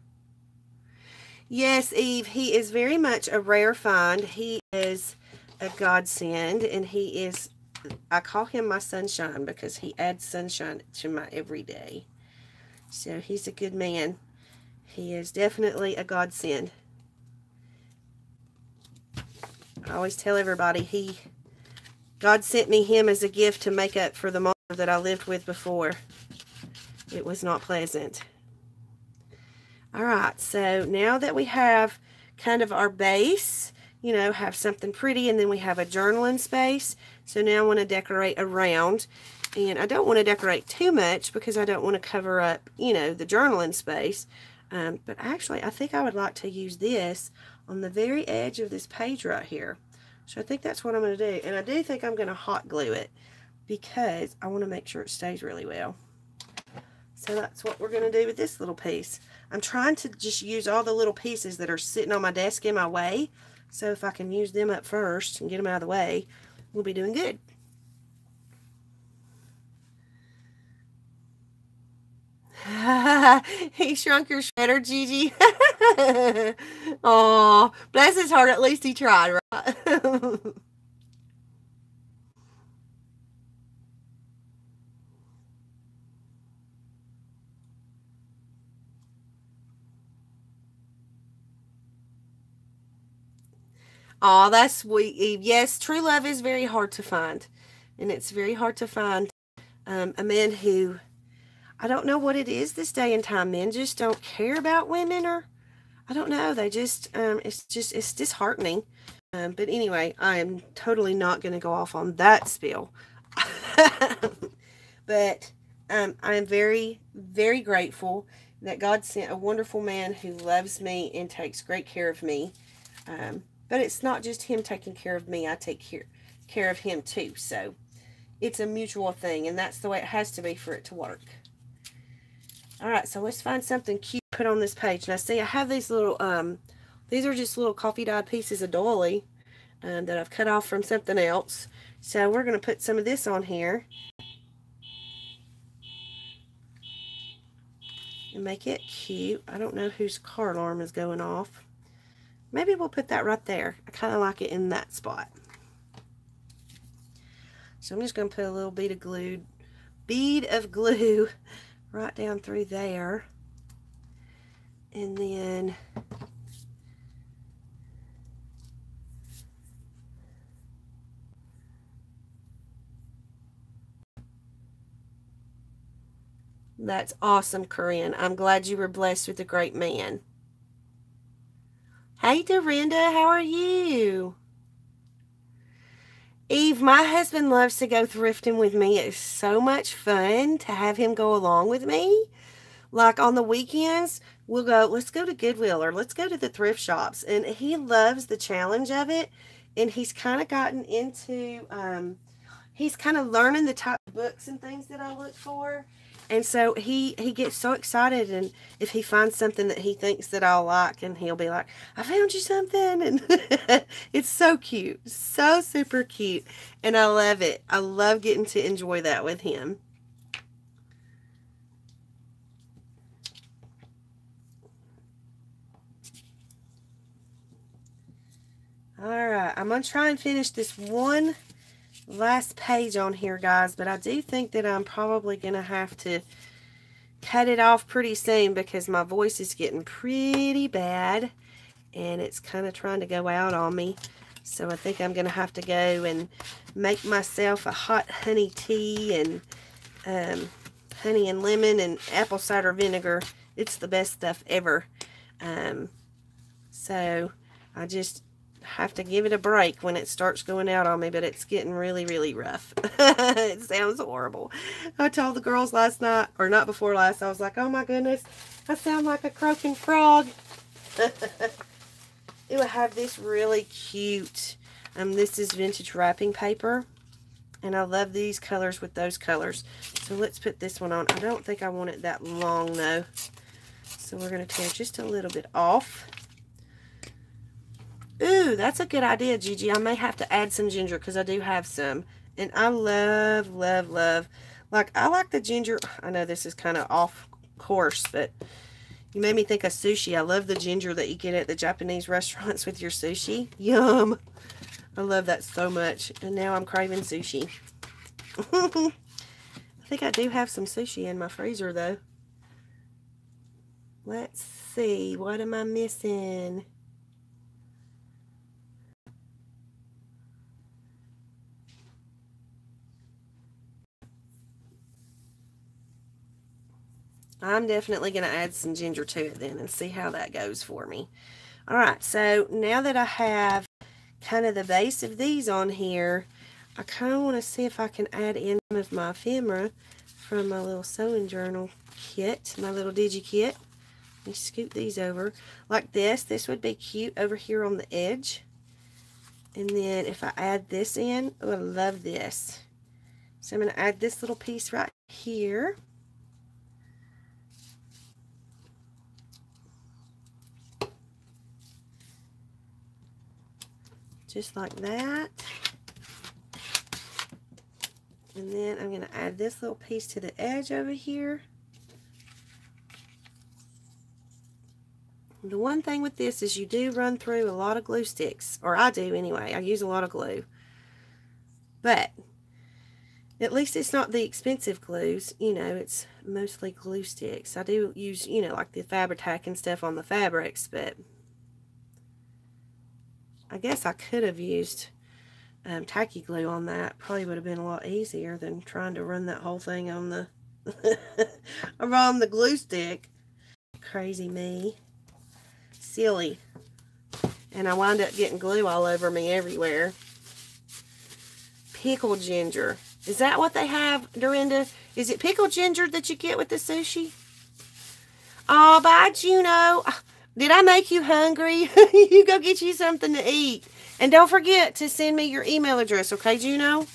Yes, Eve, he is very much a rare find. He is a godsend, and he is, I call him my sunshine, because he adds sunshine to my everyday. So he's a good man. He is definitely a godsend. I always tell everybody, God sent me him as a gift to make up for the mother that I lived with before. It was not pleasant. Alright, so now that we have kind of our base, you know, have something pretty, and then we have a journaling space. So now I want to decorate around, and I don't want to decorate too much because I don't want to cover up, you know, the journaling space. But actually, I think I would like to use this on the very edge of this page right here. So I think that's what I'm going to do. And I do think I'm going to hot glue it, because I want to make sure it stays really well. So that's what we're going to do with this little piece. I'm trying to just use all the little pieces that are sitting on my desk in my way. So if I can use them up first and get them out of the way, we'll be doing good. He shrunk your shredder, Gigi. Oh, bless his heart. At least he tried, right? Oh, that's sweet, Eve. Yes, true love is very hard to find. And it's very hard to find a man who, I don't know what it is this day and time. Men just don't care about women, or I don't know. They just, it's disheartening. But anyway, I am totally not going to go off on that spiel. But I am very, very grateful that God sent a wonderful man who loves me and takes great care of me. But it's not just him taking care of me. I take care of him too. So it's a mutual thing, and that's the way it has to be for it to work. Alright, so let's find something cute to put on this page. Now see, I have these little, these are just little coffee dyed pieces of doily that I've cut off from something else. So we're going to put some of this on here and make it cute. I don't know whose car alarm is going off. Maybe we'll put that right there. I kind of like it in that spot. So I'm just going to put a little bead of glue right down through there. And then that's awesome, Corinne. I'm glad you were blessed with a great man. Hey, Dorinda, how are you? Eve, my husband loves to go thrifting with me. It's so much fun to have him go along with me. Like on the weekends, we'll go, let's go to Goodwill, or let's go to the thrift shops. And he loves the challenge of it. And he's kind of gotten into, he's kind of learning the type of books and things that I look for. And so he gets so excited, and if he finds something that he thinks that I'll like, and he'll be like, I found you something. And it's so cute. So super cute. And I love it. I love getting to enjoy that with him. Alright, I'm going to try and finish this one last page on here, guys, but I do think that I'm probably going to have to cut it off pretty soon because my voice is getting pretty bad and it's kind of trying to go out on me. So I think I'm going to have to go and make myself a hot honey tea and honey and lemon and apple cider vinegar. It's the best stuff ever. So I just have to give it a break when it starts going out on me, but it's getting really, really rough. It sounds horrible. I told the girls last night, or not before last, I was like, oh my goodness, I sound like a croaking frog. It would have this really cute, this is vintage wrapping paper, and I love these colors with those colors. So let's put this one on. I don't think I want it that long though, so we're going to tear just a little bit off. Ooh, that's a good idea, Gigi. I may have to add some ginger because I do have some. And I love, love, love. Like, I like the ginger. I know this is kind of off course, but you made me think of sushi. I love the ginger that you get at the Japanese restaurants with your sushi. Yum. I love that so much. And now I'm craving sushi. I think I do have some sushi in my freezer, though. Let's see. What am I missing? I'm definitely going to add some ginger to it then and see how that goes for me. Alright, so now that I have kind of the base of these on here, I kind of want to see if I can add in some of my ephemera from my little sewing journal kit, my little digi kit. Let me scoot these over. Like this. This would be cute over here on the edge. And then if I add this in, oh, I love this. So I'm going to add this little piece right here. Just like that. And then I'm going to add this little piece to the edge over here. The one thing with this is you do run through a lot of glue sticks. Or I do anyway. I use a lot of glue. But at least it's not the expensive glues. You know, it's mostly glue sticks. I do use, you know, like the Fabri-Tac and stuff on the fabrics, but I guess I could have used tacky glue on that. Probably would have been a lot easier than trying to run that whole thing on the around the glue stick. Crazy me. Silly. And I wound up getting glue all over me everywhere. Pickled ginger. Is that what they have, Dorinda? Is it pickled ginger that you get with the sushi? Oh, bye, Juno. Did I make you hungry? You go get you something to eat. And don't forget to send me your email address, okay, Juno?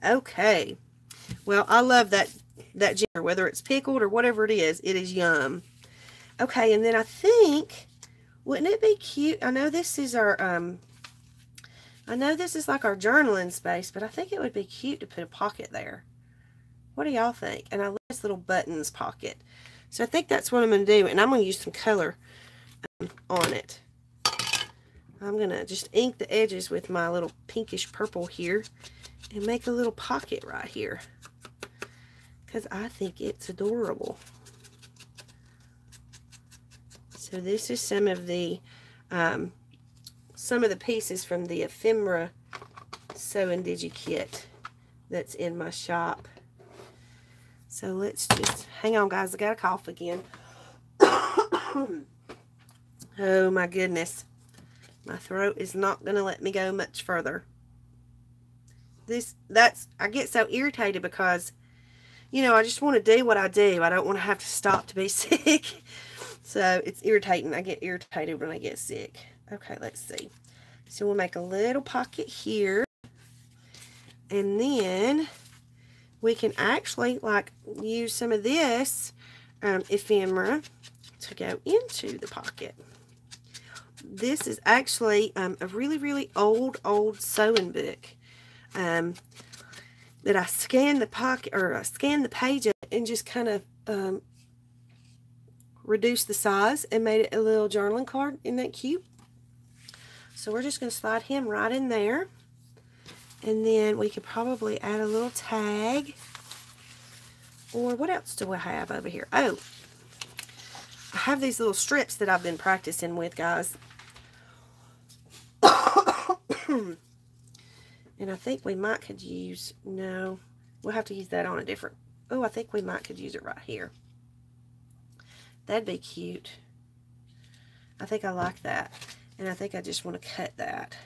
Okay. Well, I love that ginger, whether it's pickled or whatever it is yum. Okay, and then I think, wouldn't it be cute? I know this is our, I know this is like our journaling space, but I think it would be cute to put a pocket there. What do y'all think? And I love this little buttons pocket. So I think that's what I'm going to do, and I'm going to use some color on it. I'm going to just ink the edges with my little pinkish purple here and make a little pocket right here because I think it's adorable. So this is some of the pieces from the ephemera sewing digi kit that's in my shop. So let's just, hang on guys, I got a cough again. Oh my goodness. My throat is not going to let me go much further. I get so irritated because, you know, I just want to do what I do. I don't want to have to stop to be sick. So it's irritating. I get irritated when I get sick. Okay, let's see. So we'll make a little pocket here. And then we can actually like use some of this ephemera to go into the pocket. This is actually a really old sewing book that I scanned the pocket, or I scanned the page and just kind of reduced the size and made it a little journaling card. Isn't that cute? So we're just going to slide him right in there. And then we could probably add a little tag. Or what else do I have over here? Oh, I have these little strips that I've been practicing with, guys. And I think we might could use, no, we'll have to use that on a different, oh, I think we might could use it right here. That'd be cute. I think I like that. And I think I just want to cut that,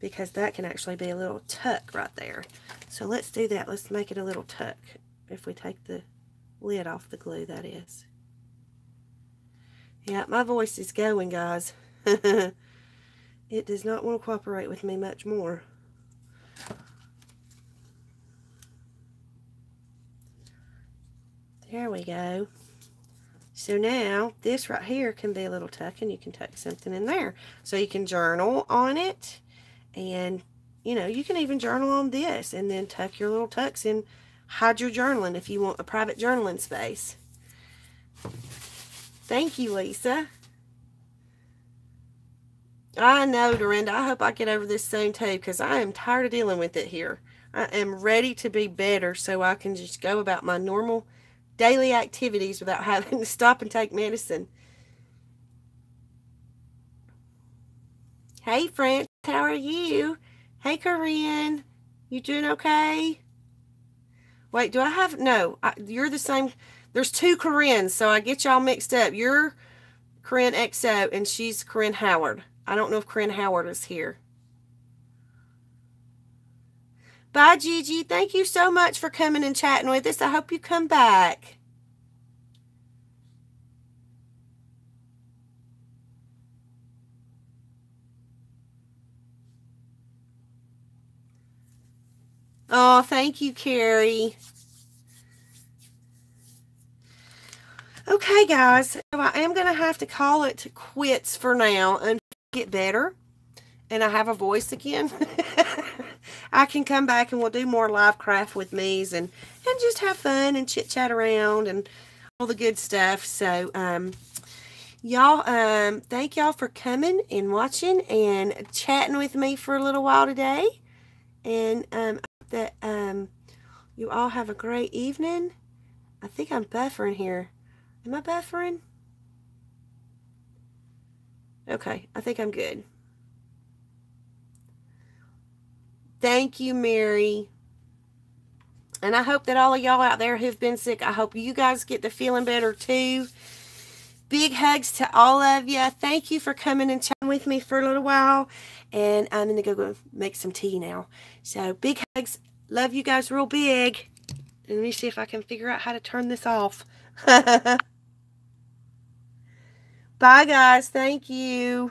because that can actually be a little tuck right there. So let's do that. Let's make it a little tuck. If we take the lid off the glue, that is. Yeah, my voice is going, guys. It does not want to cooperate with me much more. There we go. So now this right here can be a little tuck, and you can tuck something in there. So you can journal on it, and you know, you can even journal on this and then tuck your little tucks in, hide your journaling if you want a private journaling space. Thank you, Lisa. I know, Dorinda. I hope I get over this soon too, because I am tired of dealing with it here. I am ready to be better so I can just go about my normal daily activities without having to stop and take medicine. Hey, French, how are you? Hey, Corinne, you doing okay? Wait, do I have, no, you're the same. There's two Corinnes, so I get y'all mixed up. You're Corinne XO, and she's Corinne Howard. I don't know if Corinne Howard is here. Bye, Gigi. Thank you so much for coming and chatting with us. I hope you come back. Oh, thank you, Carrie. Okay, guys. So I am going to have to call it quits for now and get better. And I have a voice again. I can come back and we'll do more live craft with me's and just have fun and chit chat around and all the good stuff. So, y'all, thank y'all for coming and watching and chatting with me for a little while today. And that you all have a great evening. I think I'm buffering here. Am I buffering? Okay, I think I'm good. Thank you, Mary. And I hope that all of y'all out there who've been sick, I hope you guys get to feeling better too. Big hugs to all of you. Thank you for coming and chatting with me for a little while. And I'm going to go make some tea now. So big hugs. Love you guys real big. And let me see if I can figure out how to turn this off. Bye, guys. Thank you.